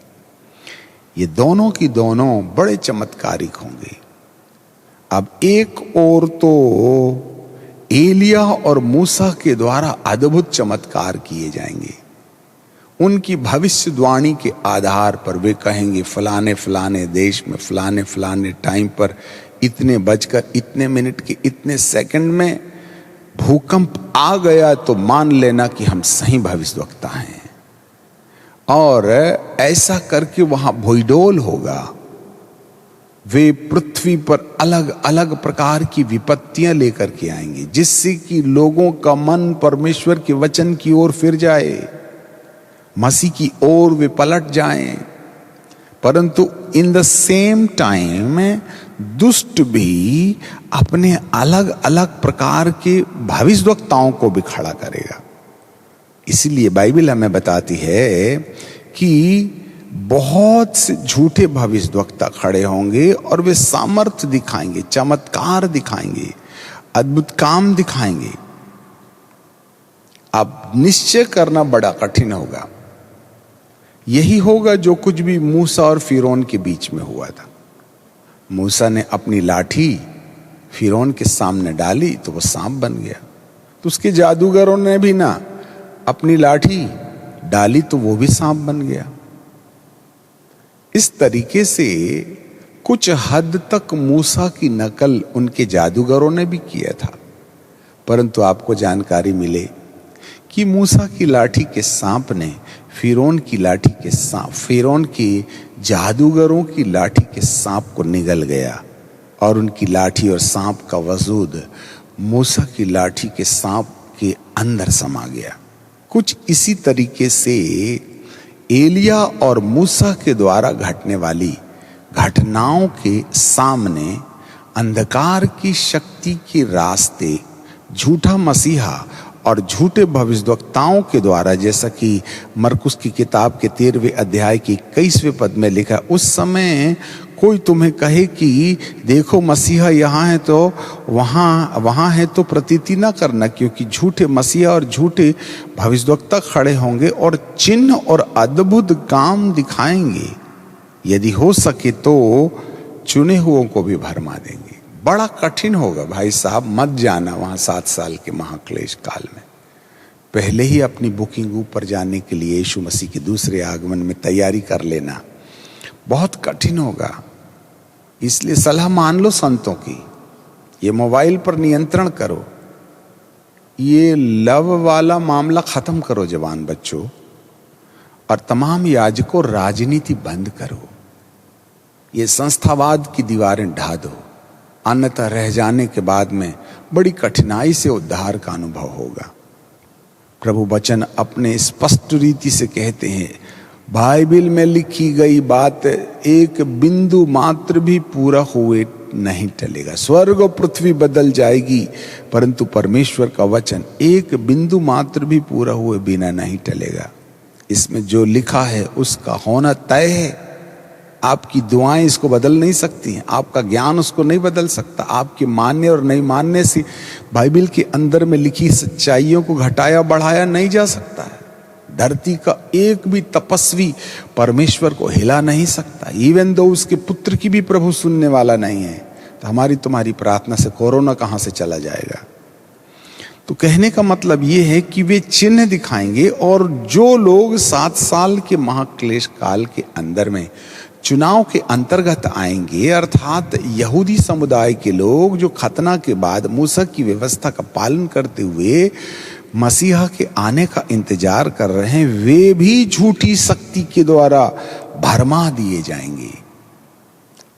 Speaker 1: ये दोनों की दोनों बड़े चमत्कारिक होंगे। अब एक ओर तो एलिया और मूसा के द्वारा अद्भुत चमत्कार किए जाएंगे। उनकी भविष्यवाणी के आधार पर वे कहेंगे फलाने फलाने देश में फलाने फलाने टाइम पर इतने बजकर इतने मिनट के इतने सेकंड में भूकंप आ गया, तो मान लेना कि हम सही भविष्यवक्ता हैं। और ऐसा करके वहां भूडोल होगा। वे पृथ्वी पर अलग अलग प्रकार की विपत्तियां लेकर के आएंगे, जिससे कि लोगों का मन परमेश्वर के वचन की ओर फिर जाए, मसीह की ओर वे पलट जाएं। परंतु इन द सेम टाइम दुष्ट भी अपने अलग अलग प्रकार के भविष्यवक्ताओं को भी खड़ा करेगा। इसीलिए बाइबल हमें बताती है कि बहुत से झूठे भविष्यवक्ता खड़े होंगे और वे सामर्थ्य दिखाएंगे, चमत्कार दिखाएंगे, अद्भुत काम दिखाएंगे। अब निश्चय करना बड़ा कठिन होगा। यही होगा जो कुछ भी मूसा और फिरौन के बीच में हुआ था। मूसा ने अपनी लाठी फिरौन के सामने डाली तो वो सांप बन गया, तो उसके जादूगरों ने भी ना अपनी लाठी डाली तो वो भी सांप बन गया। इस तरीके से कुछ हद तक मूसा की नकल उनके जादूगरों ने भी किया था। परंतु आपको जानकारी मिले कि मूसा की लाठी के सांप ने फिरौन की लाठी के सांप, फिरौन की जादूगरों की लाठी के सांप को निगल गया और उनकी लाठी और सांप का वजूद मूसा की लाठी के सांप के अंदर समा गया। कुछ इसी तरीके से एलिया और मूसा के द्वारा घटने वाली घटनाओं के सामने अंधकार की शक्ति के रास्ते झूठा मसीहा और झूठे भविष्यवक्ताओं के द्वारा, जैसा कि मरकुस की किताब के 13वें अध्याय के 21वें पद में लिखा, उस समय कोई तुम्हें कहे कि देखो मसीहा यहाँ है तो वहाँ है, तो प्रतीति ना करना, क्योंकि झूठे मसीहा और झूठे भविष्यवक्ता खड़े होंगे और चिन्ह और अद्भुत काम दिखाएंगे। यदि हो सके तो चुने हुओं को भी भरमा देंगे। बड़ा कठिन होगा भाई साहब, मत जाना वहां 7 साल के महाक्लेश काल में। पहले ही अपनी बुकिंग ऊपर जाने के लिए यीशु मसीह के दूसरे आगमन में तैयारी कर लेना बहुत कठिन होगा। इसलिए सलाह मान लो संतों की, ये मोबाइल पर नियंत्रण करो, ये लव वाला मामला खत्म करो जवान बच्चों, और तमाम याजकों राजनीति बंद करो, ये संस्थावाद की दीवारें ढा दो, अन्यथा रह जाने के बाद में बड़ी कठिनाई से उद्धार का अनुभव होगा। प्रभु वचन अपने स्पष्ट रीति से कहते हैं, बाइबल में लिखी गई बात एक बिंदु मात्र भी पूरा हुए नहीं टलेगा। स्वर्ग और पृथ्वी बदल जाएगी, परंतु परमेश्वर का वचन एक बिंदु मात्र भी पूरा हुए बिना नहीं टलेगा। इसमें जो लिखा है उसका होना तय है। आपकी दुआएं इसको बदल नहीं सकती हैं, आपका ज्ञान उसको नहीं बदल सकता। आपके मानने और नहीं मानने से बाइबल के अंदर में लिखी सच्चाइयों को घटाया बढ़ाया नहीं जा सकता है। धरती का एक भी तपस्वी परमेश्वर को हिला नहीं सकता, इवन दो उसके पुत्र की भी प्रभु सुनने वाला नहीं है। तो हमारी तुम्हारी प्रार्थना से कोरोना कहां से चला जाएगा। तो कहने का मतलब ये है कि वे चिन्ह दिखाएंगे, और जो लोग 7 साल के महाक्लेश काल के अंदर में चुनाव के अंतर्गत आएंगे, अर्थात यहूदी समुदाय के लोग जो खतना के बाद मूसा की व्यवस्था का पालन करते हुए मसीहा के आने का इंतजार कर रहे हैं, वे भी झूठी शक्ति के द्वारा भरमा दिए जाएंगे।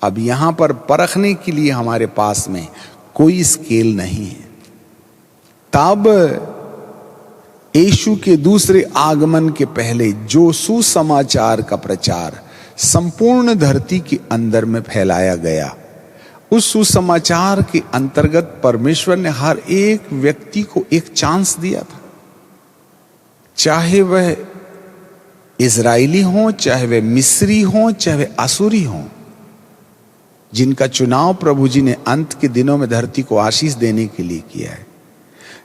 Speaker 1: अब यहां पर परखने के लिए हमारे पास में कोई स्केल नहीं है। तब यीशु के दूसरे आगमन के पहले जो सुसमाचार का प्रचार संपूर्ण धरती के अंदर में फैलाया गया, उस सुसमाचार के अंतर्गत परमेश्वर ने हर एक व्यक्ति को एक चांस दिया था, चाहे वह इजरायली हो, चाहे वह मिस्री हो, चाहे वह असुरी हो, जिनका चुनाव प्रभु जी ने अंत के दिनों में धरती को आशीष देने के लिए किया है।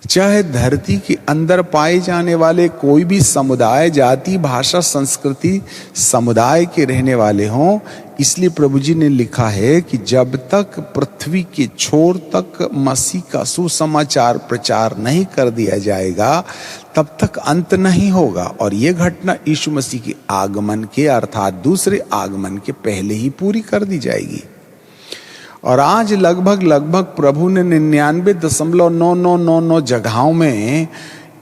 Speaker 1: चाहे धरती के अंदर पाए जाने वाले कोई भी समुदाय, जाति, भाषा, संस्कृति समुदाय के रहने वाले हों, इसलिए प्रभु जी ने लिखा है कि जब तक पृथ्वी के छोर तक मसीह का सुसमाचार प्रचार नहीं कर दिया जाएगा, तब तक अंत नहीं होगा। और यह घटना यीशु मसीह के आगमन के अर्थात दूसरे आगमन के पहले ही पूरी कर दी जाएगी। और आज लगभग प्रभु ने 99.9999 जगहों में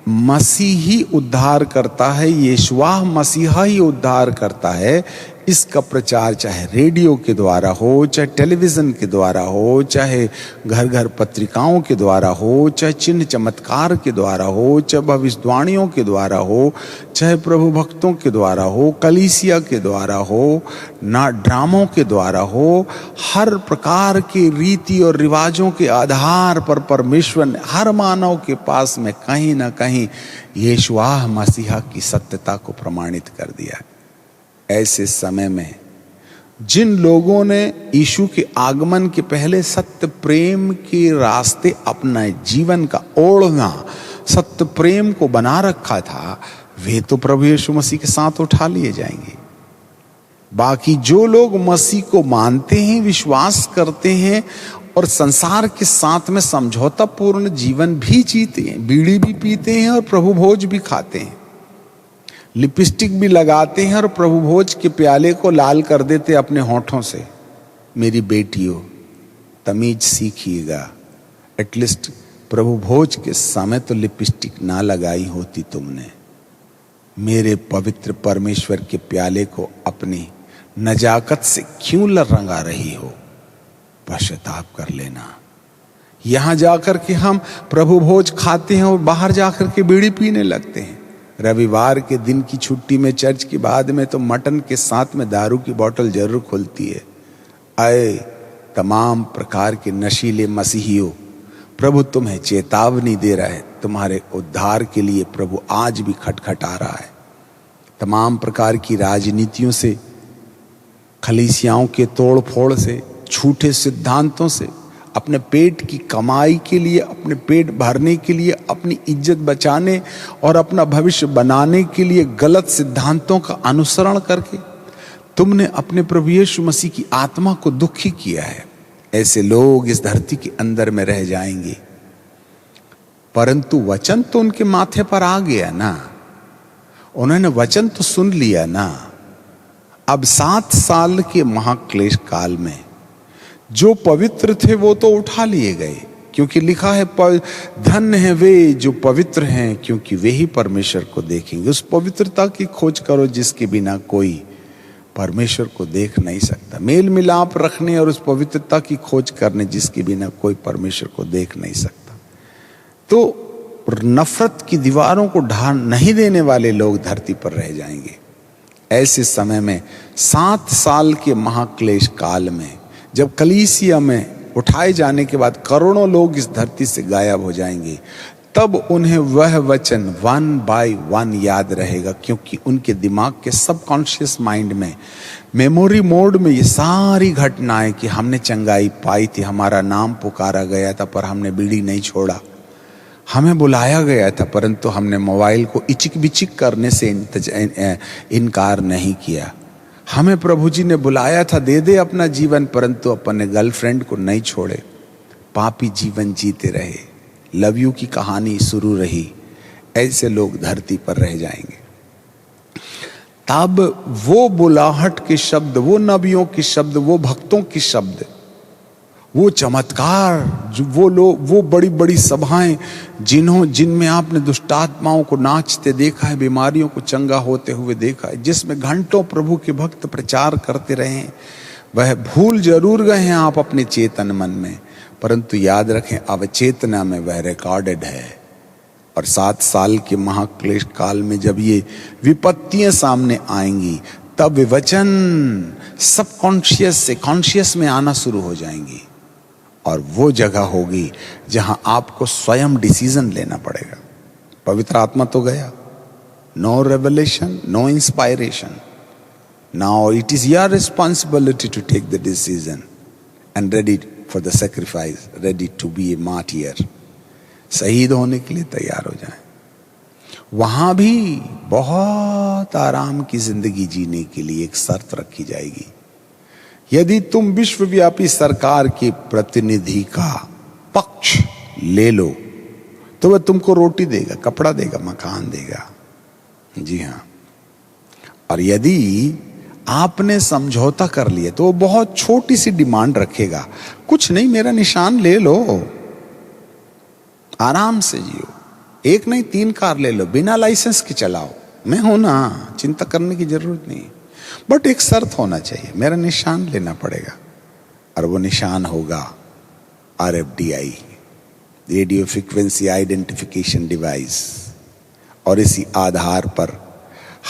Speaker 1: मसीह ही उद्धार करता है, यीशुआ मसीहा ही उद्धार करता है, इसका प्रचार चाहे रेडियो के द्वारा हो, चाहे टेलीविज़न के द्वारा हो, चाहे घर घर पत्रिकाओं के द्वारा हो, चाहे चिन्ह चमत्कार के द्वारा हो, चाहे भविष्यवाणियों के द्वारा हो, चाहे प्रभु भक्तों के द्वारा हो, कलीसिया के द्वारा हो, ना ड्रामों के द्वारा हो, हर प्रकार के रीति और रिवाजों के आधार पर परमेश्वर ने हर मानव के पास में कहीं ना कहीं यीशुआ मसीहा की सत्यता को प्रमाणित कर दिया है। ऐसे समय में जिन लोगों ने यीशु के आगमन के पहले सत्य प्रेम के रास्ते अपना जीवन का ओढ़ना, सत्य प्रेम को बना रखा था, वे तो प्रभु यीशु मसीह के साथ उठा लिए जाएंगे। बाकी जो लोग मसीह को मानते हैं, विश्वास करते हैं और संसार के साथ में समझौता पूर्ण जीवन भी जीते हैं, बीड़ी भी पीते हैं और प्रभु भोज भी खाते हैं, लिपस्टिक भी लगाते हैं और प्रभु भोज के प्याले को लाल कर देते अपने होठों से। मेरी बेटियों, तमीज सीखिएगा, एटलीस्ट प्रभु भोज के समय तो लिपस्टिक ना लगाई होती तुमने। मेरे पवित्र परमेश्वर के प्याले को अपनी नजाकत से क्यों रंगा रही हो? पश्चाताप कर लेना। यहां जाकर के हम प्रभु भोज खाते हैं और बाहर जाकर के बीड़ी पीने लगते हैं। रविवार के दिन की छुट्टी में चर्च के बाद में तो मटन के साथ में दारू की बोतल जरूर खुलती है। आए तमाम प्रकार के नशीले मसीहियों, प्रभु तुम्हें चेतावनी दे रहा है, तुम्हारे उद्धार के लिए प्रभु आज भी खटखटा रहा है। तमाम प्रकार की राजनीतियों से, कलीसियाओं के तोड़ फोड़ से, झूठे सिद्धांतों से, अपने पेट की कमाई के लिए, अपने पेट भरने के लिए, अपनी इज्जत बचाने और अपना भविष्य बनाने के लिए गलत सिद्धांतों का अनुसरण करके तुमने अपने प्रभु यीशु मसीह की आत्मा को दुखी किया है। ऐसे लोग इस धरती के अंदर में रह जाएंगे। परंतु वचन तो उनके माथे पर आ गया ना, उन्होंने वचन तो सुन लिया ना। अब 7 साल के महाक्लेश काल में जो पवित्र थे वो तो उठा लिए गए, क्योंकि लिखा है धन्य है वे जो पवित्र हैं, क्योंकि वे ही परमेश्वर को देखेंगे। उस पवित्रता की खोज करो जिसके बिना कोई परमेश्वर को देख नहीं सकता। मेल मिलाप रखने और उस पवित्रता की खोज करने जिसके बिना कोई परमेश्वर को देख नहीं सकता। तो नफरत की दीवारों को ढा नहीं देने वाले लोग धरती पर रह जाएंगे। ऐसे समय में 7 साल के महाक्लेश काल में जब कलीसिया में उठाए जाने के बाद करोड़ों लोग इस धरती से गायब हो जाएंगे, तब उन्हें वह वचन 1 बाय 1 याद रहेगा, क्योंकि उनके दिमाग के सबकॉन्शियस माइंड में, मेमोरी मोड में ये सारी घटनाएं कि हमने चंगाई पाई थी, हमारा नाम पुकारा गया था पर हमने बीड़ी नहीं छोड़ा, हमें बुलाया गया था परंतु हमने मोबाइल को इचिक बिचिक करने से इनकार नहीं किया, हमें प्रभु जी ने बुलाया था दे दे अपना जीवन परंतु अपने गर्लफ्रेंड को नहीं छोड़े, पापी जीवन जीते रहे, लव यू की कहानी शुरू रही। ऐसे लोग धरती पर रह जाएंगे। तब वो बुलाहट के शब्द, वो नबियों के शब्द, वो भक्तों के शब्द, वो चमत्कार, जो वो लोग, वो बड़ी बड़ी सभाएं जिनमें आपने दुष्टात्माओं को नाचते देखा है, बीमारियों को चंगा होते हुए देखा है, जिसमें घंटों प्रभु के भक्त प्रचार करते रहे हैं, वह भूल जरूर गए हैं आप अपने चेतन मन में, परंतु याद रखें अवचेतना में वह रिकॉर्डेड है। और 7 साल के महाक्लेश काल में जब ये विपत्तियां सामने आएंगी, तब वे वचन सबकॉन्शियस से कॉन्शियस में आना शुरू हो जाएंगी, और वो जगह होगी जहां आपको स्वयं डिसीजन लेना पड़ेगा। पवित्र आत्मा तो गया, no revelation, no inspiration, now it is your responsibility to take the decision and ready for the sacrifice, ready to be a martyr. शहीद होने के लिए तैयार हो जाएं। वहां भी बहुत आराम की जिंदगी जीने के लिए एक शर्त रखी जाएगी, यदि तुम विश्वव्यापी सरकार के प्रतिनिधि का पक्ष ले लो तो वह तुमको रोटी देगा, कपड़ा देगा, मकान देगा। जी हां, और यदि आपने समझौता कर लिया तो वो बहुत छोटी सी डिमांड रखेगा, कुछ नहीं, मेरा निशान ले लो, आराम से जियो, 1 नहीं 3 कार ले लो, बिना लाइसेंस के चलाओ, मैं हूं ना, चिंता करने की जरूरत नहीं, बट एक शर्त होना चाहिए, मेरा निशान लेना पड़ेगा, और वो निशान होगा RFDI, radio frequency identification device. और इसी आधार पर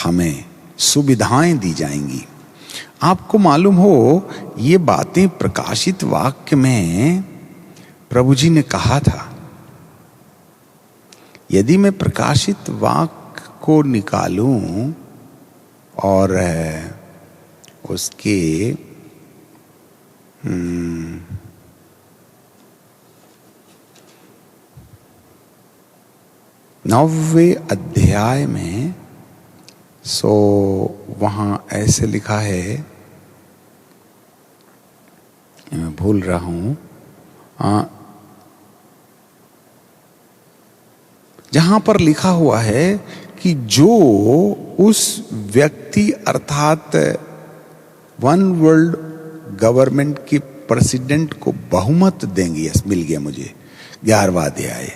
Speaker 1: हमें सुविधाएं दी जाएंगी। आपको मालूम हो, ये बातें प्रकाशित वाक्य में प्रभु जी ने कहा था। यदि मैं प्रकाशित वाक्य को निकालूं और उसके 9वें अध्याय में, सो वहां ऐसे लिखा है, मैं भूल रहा हूं, जहां पर लिखा हुआ है कि जो उस व्यक्ति अर्थात वन वर्ल्ड गवर्नमेंट के प्रेसिडेंट को बहुमत देंगे, यस मिल गया मुझे, 11वां अध्याय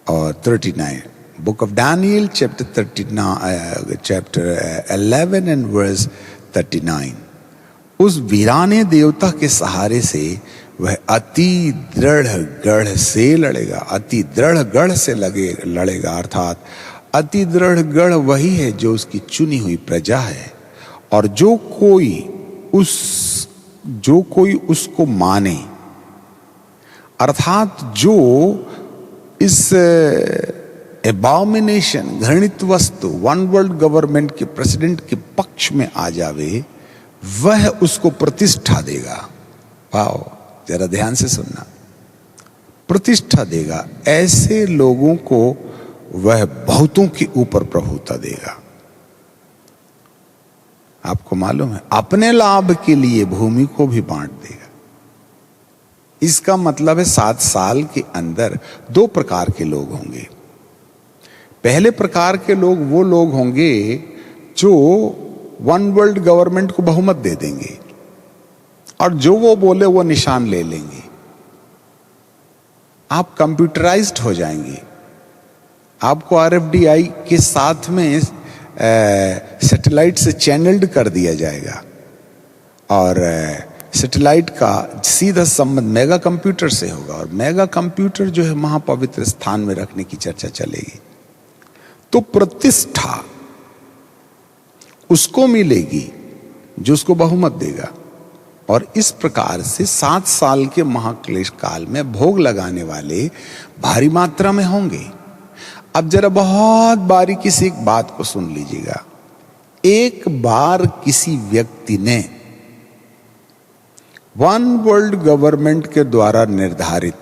Speaker 1: और 39, book of Daniel chapter 11 and verse 39। उस वीराने देवता के सहारे से वह अति दृढ़ गढ़ से लड़ेगा, अति दृढ़ गढ़ से लड़ेगा, अर्थात अति दृढ़ गढ़ वही है जो उसकी चुनी हुई प्रजा है, और जो कोई उसको माने, अर्थात जो इस एबॉमिनेशन, घृणित वस्तु, वन वर्ल्ड गवर्नमेंट के प्रेसिडेंट के पक्ष में आ जावे, वह उसको प्रतिष्ठा देगा। वाओ, जरा ध्यान से सुनना, प्रतिष्ठा देगा। ऐसे लोगों को वह बहुतों के ऊपर प्रभुता देगा। आपको मालूम है, अपने लाभ के लिए भूमि को भी बांट देगा। इसका मतलब है 7 साल के अंदर 2 प्रकार के लोग होंगे। पहले प्रकार के लोग वो लोग होंगे जो वन वर्ल्ड गवर्नमेंट को बहुमत दे देंगे, और जो वो बोले वो निशान ले लेंगे। आप कंप्यूटराइज्ड हो जाएंगे, आपको RFDI के साथ में सैटेलाइट से चैनल्ड कर दिया जाएगा, और सैटेलाइट का सीधा संबंध मेगा कंप्यूटर से होगा, और मेगा कंप्यूटर जो है महापवित्र स्थान में रखने की चर्चा चलेगी। तो प्रतिष्ठा उसको मिलेगी जो उसको बहुमत देगा, और इस प्रकार से 7 साल के महाक्लेश काल में भोग लगाने वाले भारी मात्रा में होंगे। अब जरा बहुत बारीकी से एक बात को सुन लीजिएगा। एक बार किसी व्यक्ति ने वन वर्ल्ड गवर्नमेंट के द्वारा निर्धारित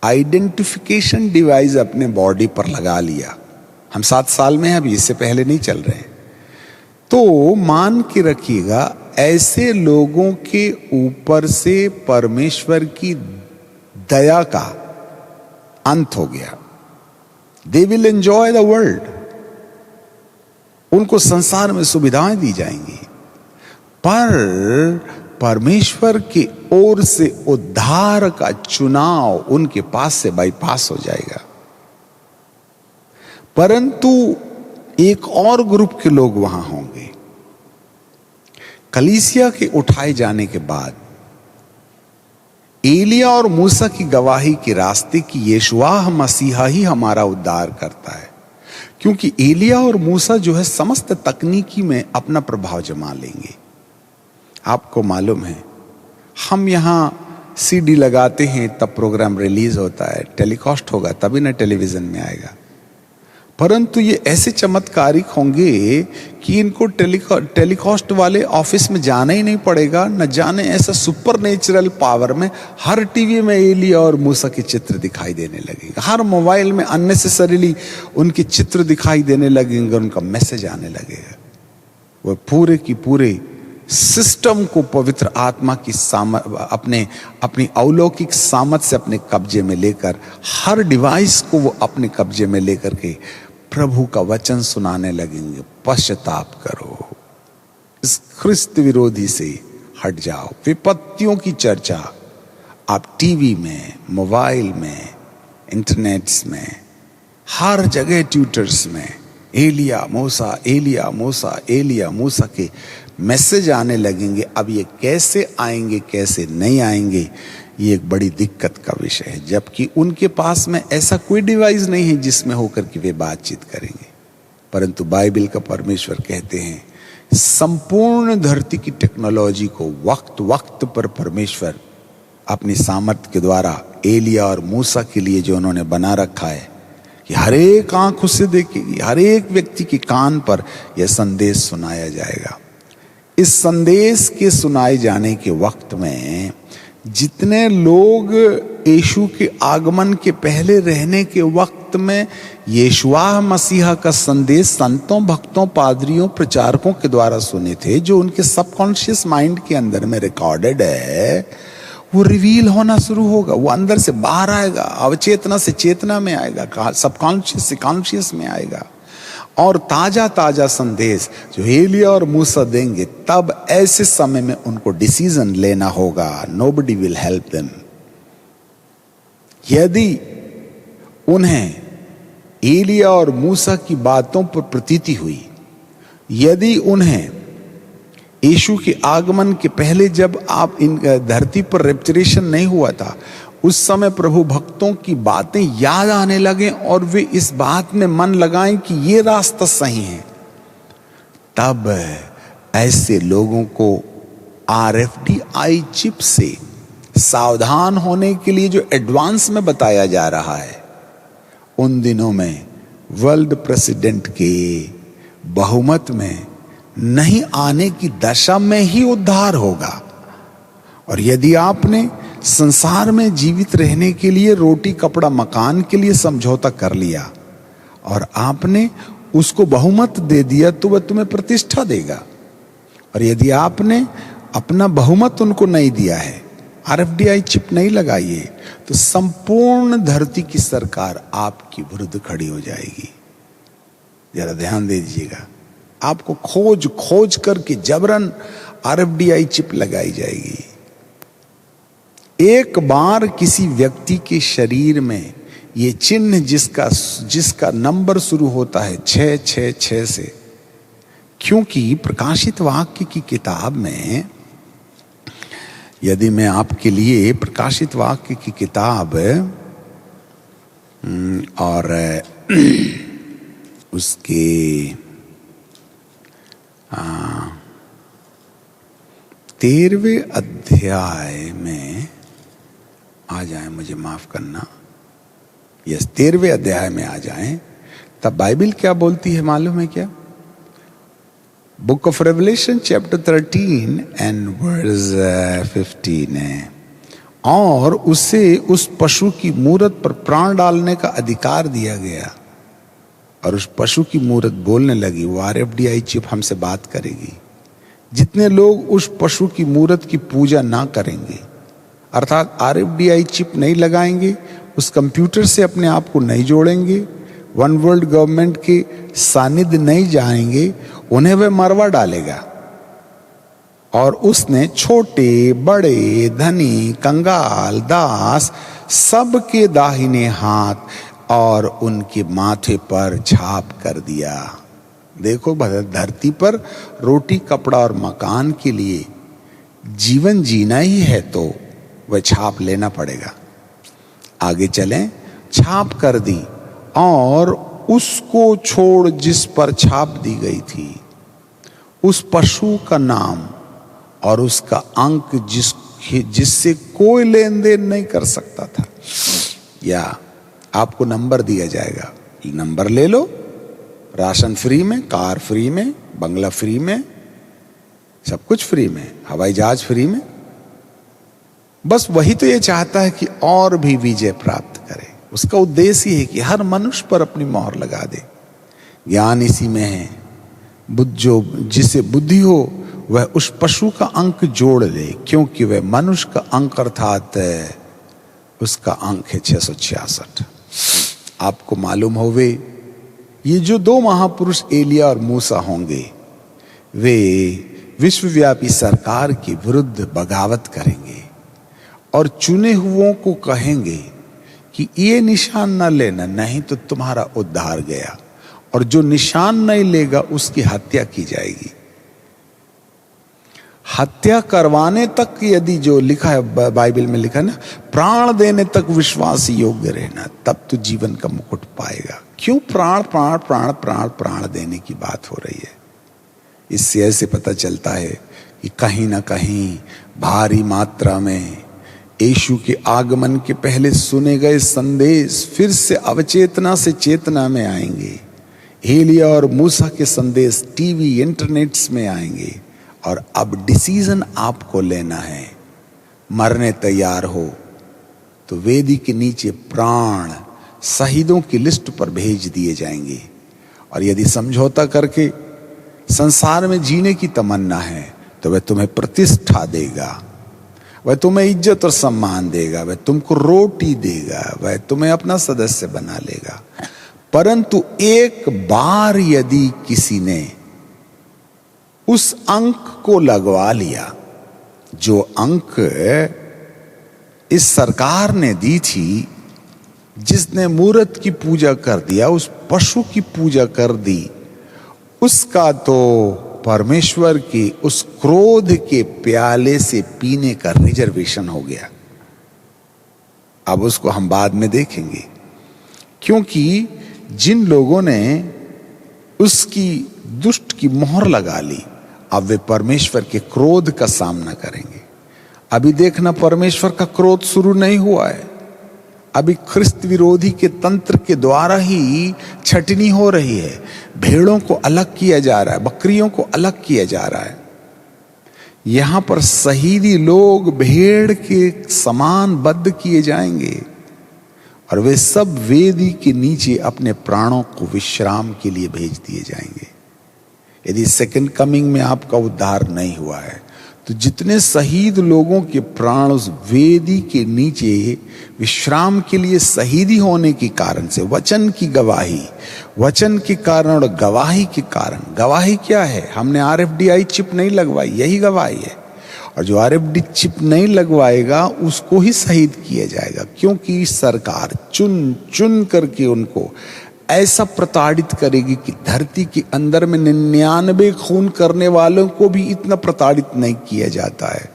Speaker 1: आइडेंटिफिकेशन डिवाइस अपने बॉडी पर लगा लिया, हम 7 साल में हैं अभी, इससे पहले नहीं चल रहे हैं, तो मान के रखिएगा ऐसे लोगों के ऊपर से परमेश्वर की दया का अंत हो गया। They will enjoy the world, उनको संसार में सुविधाएं दी जाएंगी, पर परमेश्वर की ओर से उद्धार का चुनाव उनके पास से बाईपास हो जाएगा। परंतु एक और ग्रुप के लोग वहां होंगे। कलीसिया के उठाए जाने के बाद एलिया और मूसा की गवाही के रास्ते की यीशुआ मसीहा ही हमारा उद्धार करता है, क्योंकि एलिया और मूसा जो है समस्त तकनीकी में अपना प्रभाव जमा लेंगे। आपको मालूम है, हम यहां सीडी लगाते हैं तब प्रोग्राम रिलीज होता है, टेलीकास्ट होगा तभी ना टेलीविजन में आएगा। परंतु ये ऐसे चमत्कारिक होंगे कि इनको टेलीकास्ट वाले ऑफिस में जाना ही नहीं पड़ेगा, न जाने ऐसा सुपर नेचुरल पावर में हर टीवी में एलिया और मूसा के चित्र दिखाई देने लगेगा, हर मोबाइल में अननेसेसरीली उनके चित्र दिखाई देने लगेंगे, उनका मैसेज आने लगेगा। वो पूरे की पूरे सिस्टम को पवित्र आत्मा की अपनी अलौकिक सामर्थ से अपने कब्जे में लेकर, हर डिवाइस को वो अपने कब्जे में लेकर के प्रभु का वचन सुनाने लगेंगे। पश्चाताप करो, इस ख्रिस्त विरोधी से हट जाओ। विपत्तियों की चर्चा आप टीवी में, मोबाइल में, इंटरनेट्स में, हर जगह ट्विटर्स में एलिया मूसा, एलिया मूसा, एलिया मूसा के मैसेज आने लगेंगे। अब ये कैसे आएंगे, कैसे नहीं आएंगे, ये एक बड़ी दिक्कत का विषय है, जबकि उनके पास में ऐसा कोई डिवाइस नहीं है जिसमें होकर के वे बातचीत करेंगे। परंतु बाइबल का परमेश्वर कहते हैं संपूर्ण धरती की टेक्नोलॉजी को वक्त वक्त पर परमेश्वर अपनी सामर्थ्य के द्वारा एलिया और मूसा के लिए जो उन्होंने बना रखा है कि हर एक आंख उससे देखेगी, हर एक व्यक्ति के कान पर यह संदेश सुनाया जाएगा। इस संदेश के सुनाए जाने के वक्त में जितने लोग यीशु के आगमन के पहले रहने के वक्त में यीशुआ मसीहा का संदेश संतों, भक्तों, पादरियों, प्रचारकों के द्वारा सुने थे, जो उनके सबकॉन्शियस माइंड के अंदर में रिकॉर्डेड है, वो रिवील होना शुरू होगा। वो अंदर से बाहर आएगा, अवचेतना से चेतना में आएगा, सबकॉन्शियस से कॉन्शियस में आएगा। और ताजा ताजा संदेश जो एलिया और मूसा देंगे, तब ऐसे समय में उनको डिसीजन लेना होगा। Nobody will help them. यदि उन्हें एलिया और मूसा की बातों पर प्रतीति हुई, यदि उन्हें यीशु के आगमन के पहले जब आप इन धरती पर रेप्चरेशन नहीं हुआ था, उस समय प्रभु भक्तों की बातें याद आने लगे और वे इस बात में मन लगाएं कि ये रास्ता सही है, तब ऐसे लोगों को RFID चिप से सावधान होने के लिए जो एडवांस में बताया जा रहा है, उन दिनों में वर्ल्ड प्रेसिडेंट के बहुमत में नहीं आने की दशा में ही उद्धार होगा। और यदि आपने संसार में जीवित रहने के लिए रोटी, कपड़ा, मकान के लिए समझौता कर लिया और आपने उसको बहुमत दे दिया, तो वह तुम्हें प्रतिष्ठा देगा। और यदि आपने अपना बहुमत उनको नहीं दिया है, RFID चिप नहीं लगाई है, तो संपूर्ण धरती की सरकार आपकी विरुद्ध खड़ी हो जाएगी। जरा ध्यान दे दीजिएगा, आपको खोज खोज करके जबरन RFID चिप लगाई जाएगी। एक बार किसी व्यक्ति के शरीर में ये चिन्ह जिसका नंबर शुरू होता है 666 से, क्योंकि प्रकाशित वाक्य की किताब में, यदि मैं आपके लिए प्रकाशित वाक्य की किताब और उसके 13वें अध्याय में आ जाए, मुझे माफ करना, यस 13वें अध्याय में आ जाएं, तब बाइबल क्या बोलती है मालूम है क्या? Book of Revelation chapter 13 and verse 15 है, और उसे उस पशु की मूरत पर प्राण डालने का अधिकार दिया गया। और उस पशु की मूरत बोलने लगी, वो RFID चिप हमसे बात करेगी। जितने लोग उस पशु की मूरत की पूजा ना करेंगे, अर्थात RFID चिप नहीं लगाएंगे, उस कंप्यूटर से अपने आप को नहीं जोड़ेंगे, वन वर्ल्ड गवर्नमेंट के सानिध्य नहीं जाएंगे उन्हें वह मरवा डालेगा। और उसने छोटे बड़े धनी कंगाल दास सबके दाहिने हाथ और उनके माथे पर छाप कर दिया। देखो धरती पर रोटी कपड़ा और मकान के लिए जीवन जीना ही है तो वह छाप लेना पड़ेगा। आगे चलें, छाप कर दी और उसको छोड़ जिस पर छाप दी गई थी उस पशु का नाम और उसका अंक जिससे कोई लेन देन नहीं कर सकता था, या आपको नंबर दिया जाएगा, नंबर ले लो। राशन फ्री में, कार फ्री में, बंगला फ्री में, सब कुछ फ्री में, हवाई जहाज फ्री में। बस वही तो ये चाहता है कि और भी विजय प्राप्त करे। उसका उद्देश्य ये है कि हर मनुष्य पर अपनी मोहर लगा दे। ज्ञान इसी में है। जो जिसे बुद्धि हो वह उस पशु का अंक जोड़ ले, क्योंकि वह मनुष्य का अंक अर्थात उसका अंक है 666। आपको मालूम होवे ये जो दो महापुरुष एलिया और मूसा होंगे वे विश्वव्यापी सरकार के विरुद्ध बगावत करेंगे और चुने हुओं को कहेंगे कि ये निशान न लेना, नहीं तो तुम्हारा उद्धार गया, और जो निशान नहीं लेगा उसकी हत्या की जाएगी। हत्या करवाने तक, यदि जो लिखा है बाइबल में लिखा है ना, प्राण देने तक विश्वास योग्य रहना, तब तो जीवन का मुकुट पाएगा। क्यों प्राण प्राण प्राण प्राण प्राण देने की बात हो रही है? इससे ऐसे पता चलता है कि कहीं ना कहीं भारी मात्रा में यीशु के आगमन के पहले सुने गए संदेश फिर से अवचेतना से चेतना में आएंगे। एलिया और मूसा के संदेश टीवी इंटरनेट्स में आएंगे। और अब डिसीजन आपको लेना है। मरने तैयार हो तो वेदी के नीचे प्राण शहीदों की लिस्ट पर भेज दिए जाएंगे। और यदि समझौता करके संसार में जीने की तमन्ना है तो वह तुम्हें प्रतिष्ठा देगा, वह तुम्हें इज्जत और सम्मान देगा, वह तुमको रोटी देगा, वह तुम्हें अपना सदस्य बना लेगा। परंतु एक बार यदि किसी ने उस अंक को लगवा लिया, जो अंक इस सरकार ने दी थी, जिसने मूर्त की पूजा कर दिया, उस पशु की पूजा कर दी, उसका तो परमेश्वर की उस क्रोध के प्याले से पीने का रिजर्वेशन हो गया। अब उसको हम बाद में देखेंगे, क्योंकि जिन लोगों ने उसकी दुष्ट की मोहर लगा ली, अब वे परमेश्वर के क्रोध का सामना करेंगे। अभी देखना, परमेश्वर का क्रोध शुरू नहीं हुआ है। अभी ख्रिस्त विरोधी के तंत्र के द्वारा ही छटनी हो रही है। भेड़ों को अलग किया जा रहा है, बकरियों को अलग किया जा रहा है। यहां पर शहीदी लोग भेड़ के समान बद्ध किए जाएंगे और वे सब वेदी के नीचे अपने प्राणों को विश्राम के लिए भेज दिए जाएंगे। यदि सेकंड कमिंग में आपका उद्धार नहीं हुआ है तो जितने शहीद लोगों के प्राण उस वेदी के नीचे विश्राम के लिए शहीदी होने के कारण से, वचन की गवाही, वचन के कारण और गवाही के कारण, गवाही क्या है? हमने RFID चिप नहीं लगवाई, यही गवाही है। और जो RFID चिप नहीं लगवाएगा उसको ही शहीद किया जाएगा, क्योंकि सरकार चुन चुन करके उनको ऐसा प्रताड़ित करेगी कि धरती के अंदर में 99 खून करने वालों को भी इतना प्रताड़ित नहीं किया जाता है।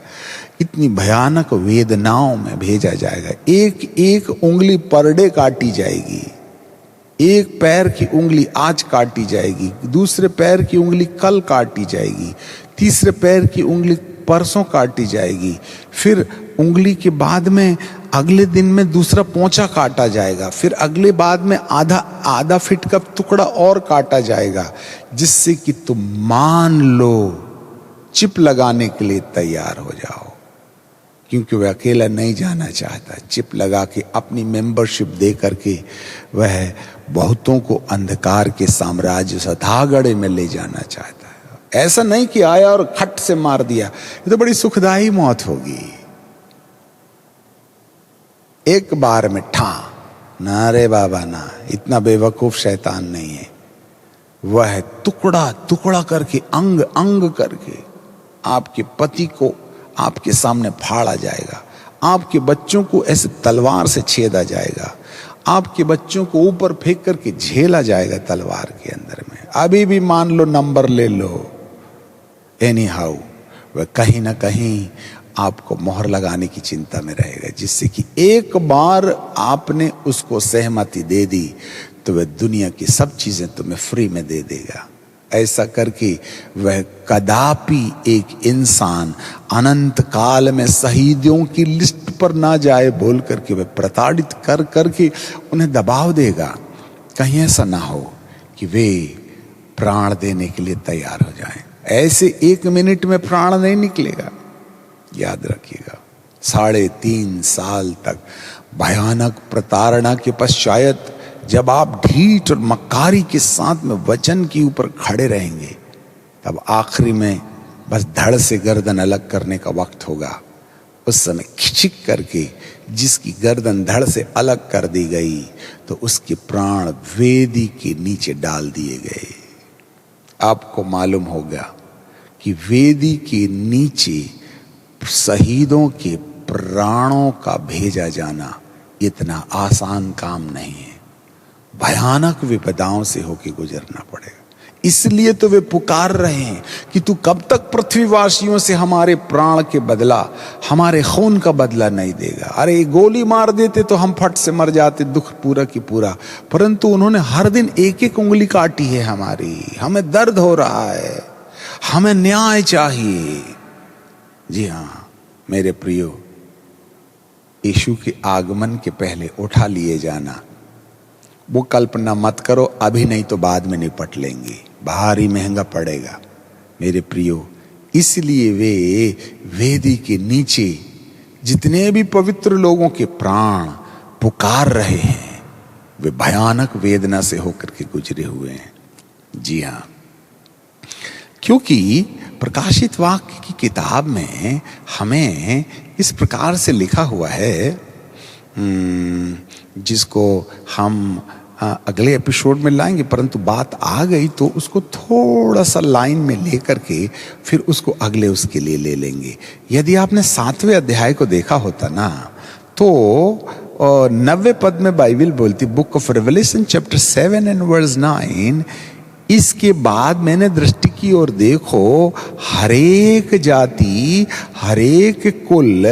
Speaker 1: इतनी भयानक वेदनाओं में भेजा जाएगा। एक एक उंगली पर डे काटी जाएगी, एक पैर की उंगली आज काटी जाएगी, दूसरे पैर की उंगली कल काटी जाएगी, तीसरे पैर की उंगली परसों काटी जाएगी, फिर उंगली के बाद में अगले दिन में दूसरा पोंचा काटा जाएगा, फिर अगले बाद में आधा फीट का टुकड़ा और काटा जाएगा, जिससे कि तुम मान लो चिप लगाने के लिए तैयार हो जाओ। क्योंकि वह अकेला नहीं जाना चाहता। चिप लगा के अपनी मेंबरशिप दे करके वह बहुतों को अंधकार के साम्राज्य सतागड़े में ले जाना चाहता है। ऐसा नहीं कि आया और खट से मार दिया, ये तो बड़ी सुखदायी मौत होगी। एक बार में ठा ना, रे बाबा ना, इतना बेवकूफ शैतान नहीं है। वह टुकड़ा टुकड़ा करके, अंग अंग करके आपके पति को आपके सामने फाड़ा जाएगा, आपके बच्चों को ऐसे तलवार से छेदा जाएगा, आपके बच्चों को ऊपर फेंक करके झेला जाएगा तलवार के अंदर में। अभी भी मान लो, नंबर ले लो, एनी हाउ वह कहीं ना कहीं आपको मोहर लगाने की चिंता में रहेगा, जिससे कि एक बार आपने उसको सहमति दे दी तो वह दुनिया की सब चीजें तुम्हें फ्री में दे देगा। ऐसा करके वह कदापि एक इंसान अनंत काल में शहीदों की लिस्ट पर ना जाए बोल करके वह प्रताड़ित कर करके उन्हें दबाव देगा। कहीं ऐसा ना हो कि वे प्राण देने के लिए तैयार हो जाएं। ऐसे 1 मिनट में प्राण नहीं निकलेगा, याद रखिएगा। 3.5 साल तक भयानक प्रताड़ना के पश्चात जब आप ढीठ और मक्कारी के साथ में वचन के ऊपर खड़े रहेंगे, तब आखिरी में बस धड़ से गर्दन अलग करने का वक्त होगा। उस समय खिचिक करके जिसकी गर्दन धड़ से अलग कर दी गई तो उसके प्राण वेदी के नीचे डाल दिए गए। आपको मालूम होगा कि वेदी के नीचे शहीदों के प्राणों का भेजा जाना इतना आसान काम नहीं है। भयानक विपदाओं से होके गुजरना पड़ेगा। इसलिए तो वे पुकार रहे हैं कि तू कब तक पृथ्वीवासियों से हमारे प्राण के बदला, हमारे खून का बदला नहीं देगा। अरे गोली मार देते तो हम फट से मर जाते, दुख पूरा की पूरा, परंतु उन्होंने हर दिन 1-1 उंगली काटी है हमारी। हमें दर्द हो रहा है, हमें न्याय चाहिए। जी हाँ मेरे प्रियो, यीशु के आगमन के पहले उठा लिए जाना, वो कल्पना मत करो, अभी नहीं तो बाद में निपट लेंगे, भारी महंगा पड़ेगा मेरे प्रियो। इसलिए वे वेदी के नीचे जितने भी पवित्र लोगों के प्राण पुकार रहे हैं, वे भयानक वेदना से होकर के गुजरे हुए हैं। जी हाँ, क्योंकि प्रकाशित वाक्य की किताब में हमें इस प्रकार से लिखा हुआ है, जिसको हम अगले एपिसोड में लाएंगे, परंतु बात आ गई तो उसको थोड़ा सा लाइन में लेकर के फिर उसको अगले उसके लिए ले लेंगे। यदि आपने 7वें अध्याय को देखा होता ना, तो 90 पद में बाइबल बोलती, book of Revelation chapter 7 and verse 9, इसके बाद मैंने दृष्टि की और देखो, हरेक जाति, हरेक कुल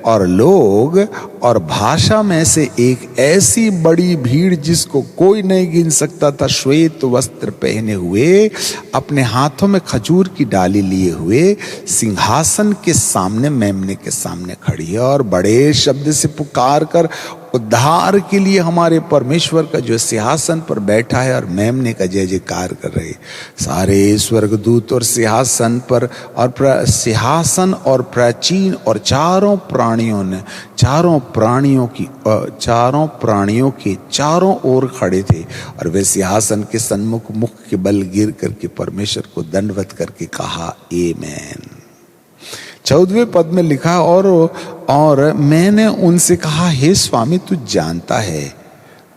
Speaker 1: और लोग और भाषा में से एक ऐसी बड़ी भीड़ जिसको कोई नहीं गिन सकता था, श्वेत वस्त्र पहने हुए, अपने हाथों में खजूर की डाली लिए हुए, सिंहासन के सामने, मेमने के सामने खड़ी है और बड़े शब्द से पुकार कर उद्धार के लिए हमारे परमेश्वर का जो सिंहासन पर बैठा है और मेमने का जय जयकार कर रहे। सारे स्वर्गदूत और सिंहासन पर और सिंहासन और प्राचीन और चारों प्राणियों के चारों ओर खड़े थे और वे सिंहासन के सन्मुख मुख के बल गिर करके परमेश्वर को दंडवत करके कहा, आमीन। 14वें पद में लिखा, और मैंने उनसे कहा, हे स्वामी तू जानता है।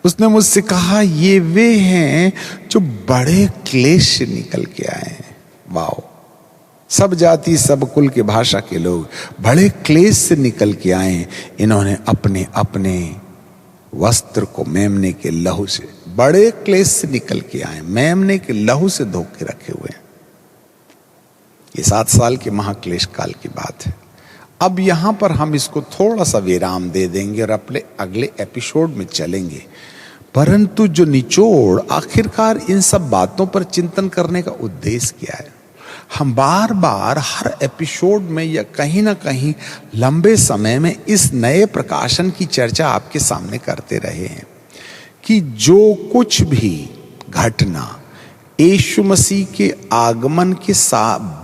Speaker 1: उसने मुझसे कहा, ये वे हैं जो बड़े क्लेश से निकल के आए हैं। वाओ, सब जाति सब कुल के भाषा के लोग बड़े क्लेश से निकल के आए हैं। इन्होंने अपने अपने वस्त्र को मेमने के लहू से, बड़े क्लेश से निकल के आए, मेमने के लहू से धो के रखे हुए हैं। ये 7 साल के महाक्लेश काल की बात है। अब यहां पर हम इसको थोड़ा सा विराम दे देंगे और अपने अगले एपिसोड में चलेंगे। परंतु जो निचोड़, आखिरकार इन सब बातों पर चिंतन करने का उद्देश्य क्या है? हम बार बार हर एपिसोड में या कहीं ना कहीं लंबे समय में इस नए प्रकाशन की चर्चा आपके सामने करते रहे हैं कि जो कुछ भी घटना यीशु मसीह के आगमन के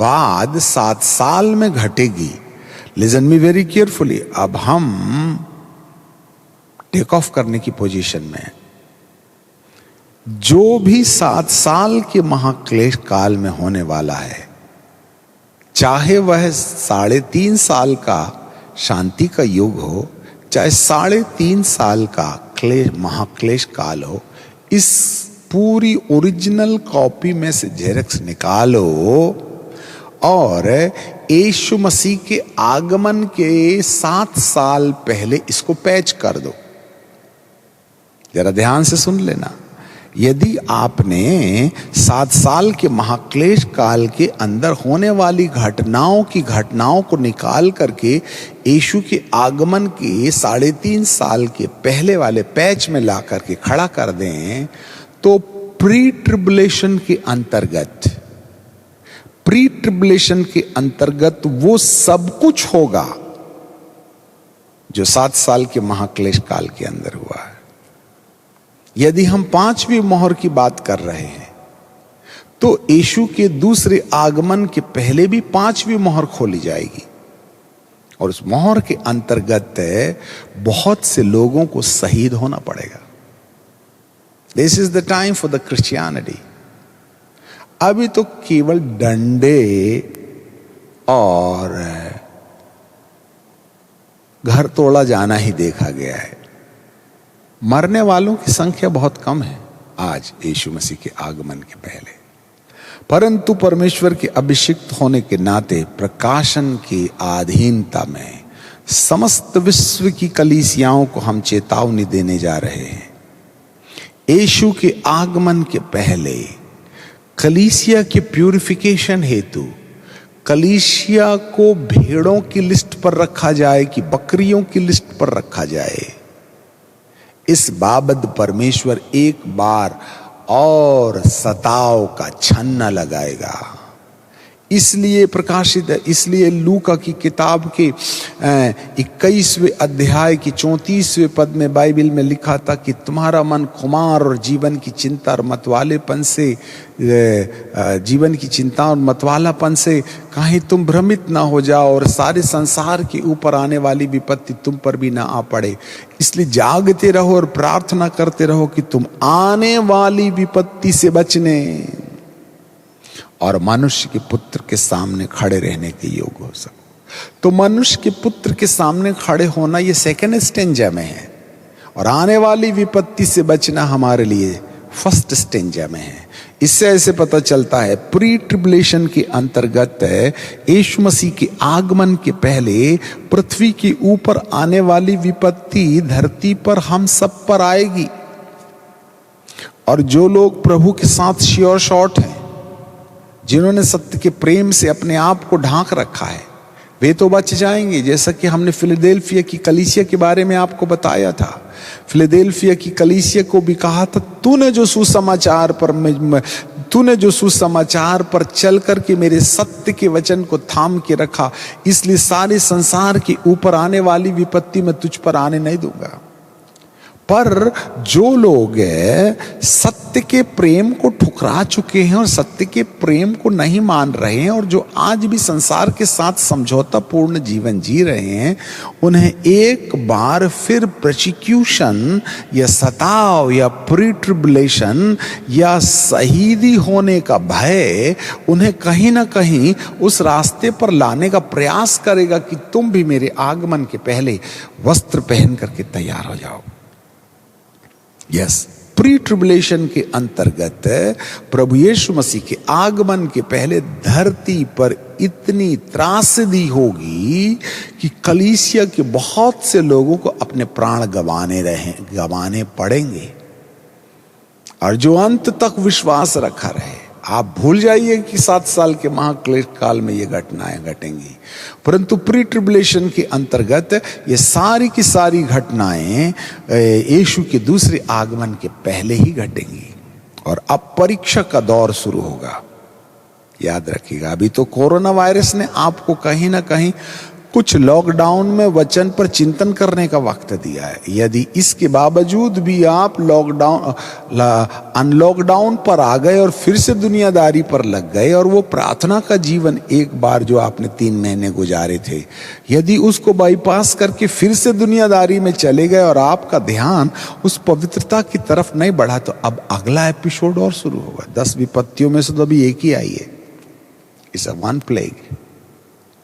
Speaker 1: बाद 7 साल में घटेगी, लिसन मी वेरी केयरफुली, अब हम टेक ऑफ करने की पोजीशन में हैं। जो भी 7 साल के महाक्लेश काल में होने वाला है, चाहे वह 3.5 साल का शांति का युग हो, चाहे 3.5 साल का महाक्लेश काल हो, इस पूरी ओरिजिनल कॉपी में से जेरक्स निकालो और यीशु मसीह के आगमन के 7 साल पहले इसको पैच कर दो। जरा ध्यान से सुन लेना, यदि आपने 7 साल के महाक्लेश काल के अंदर होने वाली घटनाओं को निकाल करके यीशु के आगमन के 3.5 साल के पहले वाले पैच में ला करके खड़ा कर दें, तो प्री ट्रिबुलेशन के अंतर्गत वो सब कुछ होगा जो 7 साल के महाक्लेश काल के अंदर हुआ है। यदि हम 5वीं मोहर की बात कर रहे हैं तो यीशु के दूसरे आगमन के पहले भी 5वीं मोहर खोली जाएगी और उस मोहर के अंतर्गत बहुत से लोगों को शहीद होना पड़ेगा। This is the time for the Christianity. अभी तो केवल डंडे और घर तोड़ा जाना ही देखा गया है। मरने वालों की संख्या बहुत कम है आज यीशु मसीह के आगमन के पहले, परंतु परमेश्वर के अभिषिक्त होने के नाते प्रकाशन की अधीनता में समस्त विश्व की कलीसियाओं को हम चेतावनी देने जा रहे हैं। यीशु के आगमन के पहले कलीसिया के प्यूरिफिकेशन हेतु कलीसिया को भेड़ों की लिस्ट पर रखा जाए कि बकरियों की लिस्ट पर रखा जाए, इस बाबत परमेश्वर एक बार और सताव का छन्ना लगाएगा। इसलिए लूका की किताब के 21वें अध्याय की 34वें पद में बाइबल में लिखा था कि तुम्हारा मन खुमार और जीवन की चिंता और मतवालापन से कहीं तुम भ्रमित ना हो जाओ और सारे संसार के ऊपर आने वाली विपत्ति तुम पर भी ना आ पड़े। इसलिए जागते रहो और प्रार्थना करते रहो कि तुम आने वाली विपत्ति से बचने और मनुष्य के पुत्र के सामने खड़े रहने के योग्य हो सको। तो मनुष्य के पुत्र के सामने खड़े होना ये सेकेंड स्टेंजा में है और आने वाली विपत्ति से बचना हमारे लिए फर्स्ट स्टेंजा में है। इससे ऐसे पता चलता है प्री ट्रिबुलेशन के अंतर्गत यीशु मसीह के आगमन के पहले पृथ्वी के ऊपर आने वाली विपत्ति धरती पर हम सब पर आएगी और जो लोग प्रभु के साथ श्योर शॉट हैं, जिन्होंने सत्य के प्रेम से अपने आप को ढांक रखा है, वे तो बच जाएंगे। जैसा कि हमने फिलडेल्फिया की कलीसिया के बारे में आपको बताया था। फिलडेल्फिया की कलीसिया को भी कहा था तूने जो सुसमाचार पर चल करके मेरे सत्य के वचन को थाम के रखा, इसलिए सारे संसार के ऊपर आने वाली विपत्ति मैं तुझ पर आने नहीं दूंगा। पर जो लोग सत्य के प्रेम को ठुकरा चुके हैं और सत्य के प्रेम को नहीं मान रहे हैं और जो आज भी संसार के साथ समझौतापूर्ण जीवन जी रहे हैं, उन्हें एक बार फिर प्रोसिक्यूशन या सताव या प्री ट्रिबुलेशन या शहीदी होने का भय उन्हें कहीं ना कहीं उस रास्ते पर लाने का प्रयास करेगा कि तुम भी मेरे आगमन के पहले वस्त्र पहन करके तैयार हो जाओ। यस, प्री ट्रिबुलेशन के अंतर्गत प्रभु यीशु मसीह के आगमन के पहले धरती पर इतनी त्रासदी होगी कि कलीसिया के बहुत से लोगों को अपने प्राण गंवाने पड़ेंगे। और जो अंत तक विश्वास रखा रहे, आप भूल जाइए कि 7 साल के महाक्लेश काल में ये घटनाएं घटेंगी, परंतु प्री ट्रिबुलेशन के अंतर्गत ये सारी की सारी घटनाएं यीशु के दूसरे आगमन के पहले ही घटेंगी और अब परीक्षा का दौर शुरू होगा। याद रखिएगा, अभी तो कोरोना वायरस ने आपको कहीं ना कहीं कुछ लॉकडाउन में वचन पर चिंतन करने का वक्त दिया है। यदि इसके बावजूद भी आप अनलॉकडाउन पर आ गए और फिर से दुनियादारी पर लग गए और वो प्रार्थना का जीवन एक बार जो आपने 3 महीने गुजारे थे, यदि उसको बाईपास करके फिर से दुनियादारी में चले गए और आपका ध्यान उस पवित्रता की तरफ नहीं बढ़ा, तो अब अगला एपिसोड और शुरू होगा। 10 विपत्तियों में से तो अभी एक ही आई है, इट्स अ वन प्लेग।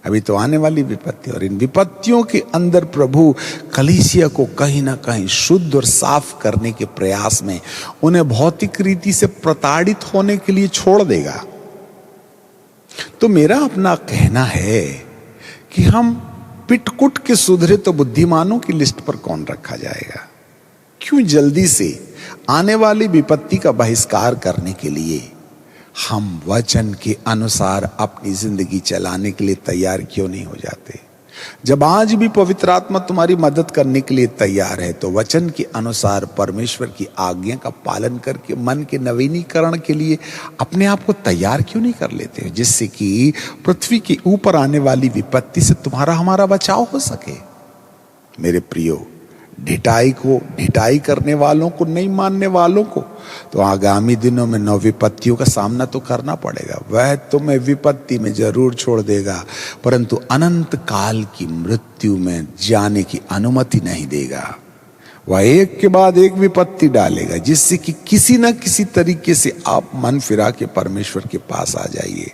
Speaker 1: अभी तो आने वाली विपत्ति, और इन विपत्तियों के अंदर प्रभु कलीसिया को कहीं ना कहीं शुद्ध और साफ करने के प्रयास में उन्हें भौतिक रीति से प्रताड़ित होने के लिए छोड़ देगा। तो मेरा अपना कहना है कि हम पिटकुट के सुधरे तो बुद्धिमानों की लिस्ट पर कौन रखा जाएगा? क्यों जल्दी से आने वाली विपत्ति का बहिष्कार करने के लिए हम वचन के अनुसार अपनी जिंदगी चलाने के लिए तैयार क्यों नहीं हो जाते? जब आज भी पवित्र आत्मा तुम्हारी मदद करने के लिए तैयार है, तो वचन के अनुसार परमेश्वर की आज्ञा का पालन करके मन के नवीनीकरण के लिए अपने आप को तैयार क्यों नहीं कर लेते हो, जिससे कि पृथ्वी के ऊपर आने वाली विपत्ति से तुम्हारा हमारा बचाव हो सके। मेरे प्रियो, ढिठाई करने वालों को, नहीं मानने वालों को तो आगामी दिनों में 9 विपत्तियों का सामना तो करना पड़ेगा। वह तुम्हें विपत्ति में जरूर छोड़ देगा, परंतु अनंत काल की मृत्यु में जाने की अनुमति नहीं देगा। वह एक के बाद एक विपत्ति डालेगा, जिससे कि किसी न किसी तरीके से आप मन फिरा के परमेश्वर के पास आ जाइए।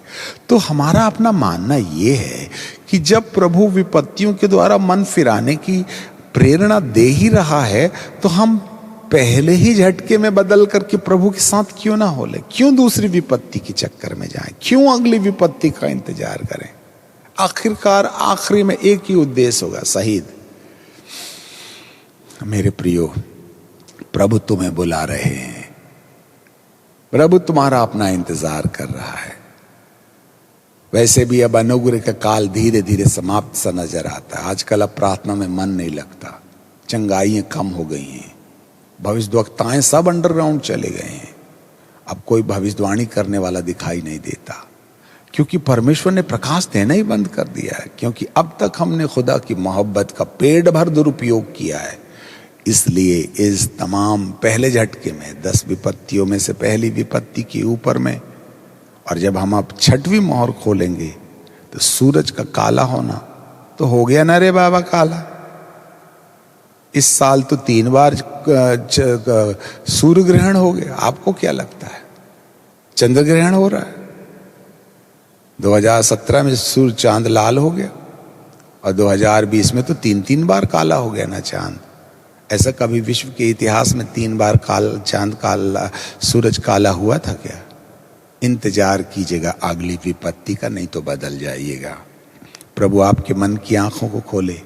Speaker 1: तो हमारा अपना मानना यह है कि जब प्रभु विपत्तियों के द्वारा मन फिराने की प्रेरणा दे ही रहा है, तो हम पहले ही झटके में बदल करके प्रभु के साथ क्यों ना हो ले? क्यों दूसरी विपत्ति के चक्कर में जाएं? क्यों अगली विपत्ति का इंतजार करें? आखिरकार आखिरी में एक ही उद्देश्य होगा, शहीद। मेरे प्रियो, प्रभु तुम्हें बुला रहे हैं, प्रभु तुम्हारा अपना इंतजार कर रहा है। वैसे भी अब अनुग्रह का काल धीरे धीरे समाप्त सा नजर आता है। आजकल अब प्रार्थना में मन नहीं लगता, चंगाइयां कम हो गई हैं, भविष्यद्वक्ताएं सब अंडरग्राउंड चले गए हैं। अब कोई भविष्यवाणी करने वाला दिखाई नहीं देता, क्योंकि परमेश्वर ने प्रकाश देना ही बंद कर दिया है। क्योंकि अब तक हमने खुदा की मोहब्बत का पेट भर दुरुपयोग किया है। इसलिए इस तमाम पहले झटके में 10 विपत्तियों में से पहली विपत्ति के ऊपर में, और जब हम अब 6वीं मोहर खोलेंगे तो सूरज का काला होना तो हो गया ना रे बाबा काला। इस साल तो 3 बार सूर्य ग्रहण हो गया। आपको क्या लगता है? चंद्र ग्रहण हो रहा है। 2017 में सूर्य चांद लाल हो गया, और 2020 में तो 3 बार काला हो गया ना चांद। ऐसा कभी विश्व के इतिहास में 3 बार चांद काला, सूरज काला हुआ था क्या? इंतजार कीजिएगा अगली विपत्ति का, नहीं तो बदल जाइएगा। प्रभु आपके मन की आंखों को खोले।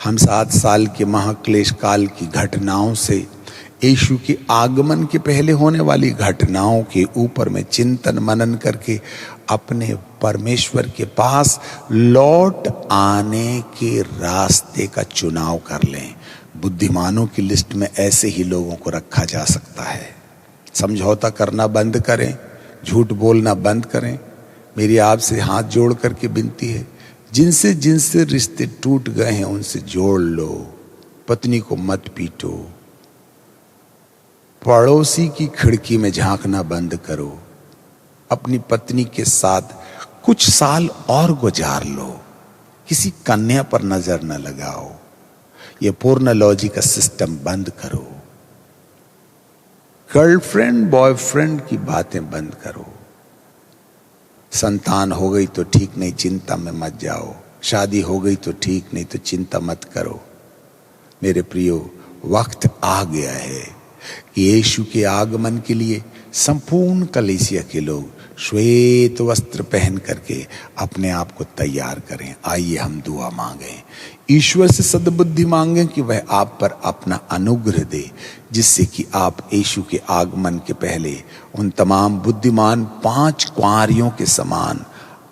Speaker 1: हम 7 साल के महाक्लेश काल की घटनाओं से यीशु के आगमन के पहले होने वाली घटनाओं के ऊपर में चिंतन मनन करके अपने परमेश्वर के पास लौट आने के रास्ते का चुनाव कर लें। बुद्धिमानों की लिस्ट में ऐसे ही लोगों को रखा जा सकता है। समझौता करना बंद करें, झूठ बोलना बंद करें। मेरी आपसे हाथ जोड़ करके विनती है, जिनसे जिनसे रिश्ते टूट गए हैं उनसे जोड़ लो। पत्नी को मत पीटो, पड़ोसी की खिड़की में झांकना बंद करो, अपनी पत्नी के साथ कुछ साल और गुजार लो, किसी कन्या पर नजर न लगाओ, ये पोर्नोलॉजी का सिस्टम बंद करो, गर्लफ्रेंड बॉयफ्रेंड की बातें बंद करो। संतान हो गई तो ठीक, नहीं चिंता में मत जाओ। शादी हो गई तो ठीक, नहीं तो चिंता मत करो। मेरे प्रियो, वक्त आ गया है कि यीशु के आगमन के लिए संपूर्ण कलीसिया के लोग श्वेत वस्त्र पहन करके अपने आप को तैयार करें। आइए हम दुआ मांगें, ईश्वर से सद्बुद्धि मांगें कि वह आप पर अपना अनुग्रह दे, जिससे कि आप यीशु के आगमन के पहले उन तमाम बुद्धिमान 5 कुंवारियों के समान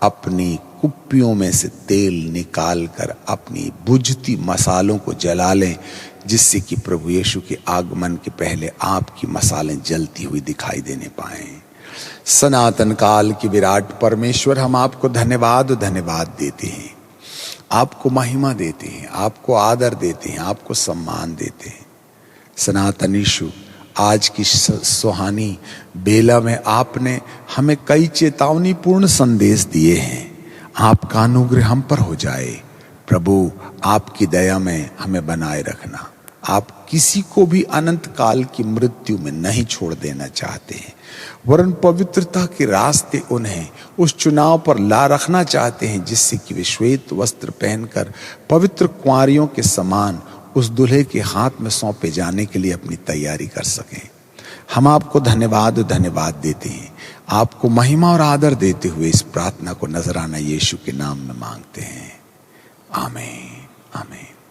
Speaker 1: अपनी कुप्पियों में से तेल निकाल कर अपनी बुझती मसालों को जला लें, जिससे कि प्रभु यीशु के आगमन के पहले आपकी मसालें जलती हुई दिखाई देने पाएं। सनातन काल की विराट परमेश्वर, हम आपको धन्यवाद देते हैं, आपको महिमा देते हैं, आपको आदर देते हैं, आपको सम्मान देते हैं। सनातन यीशु, आज की सुहानी बेला में आपने हमें कई चेतावनी पूर्ण संदेश दिए हैं। आपका अनुग्रह हम पर हो जाए प्रभु, आपकी दया में हमें बनाए रखना। आप किसी को भी अनंत काल की मृत्यु में नहीं छोड़ देना चाहते हैं। वरन पवित्रता के रास्ते उन्हें उस चुनाव पर ला रखना चाहते हैं जिससे कि वे श्वेत वस्त्र पहनकर पवित्र कुंवारियों के समान उस दूल्हे के हाथ में सौंपे जाने के लिए अपनी तैयारी कर सकें। हम आपको धन्यवाद देते हैं, आपको महिमा और आदर देते हुए इस प्रार्थना को नजराना यीशु के नाम में मांगते हैं। आमीन, आमीन।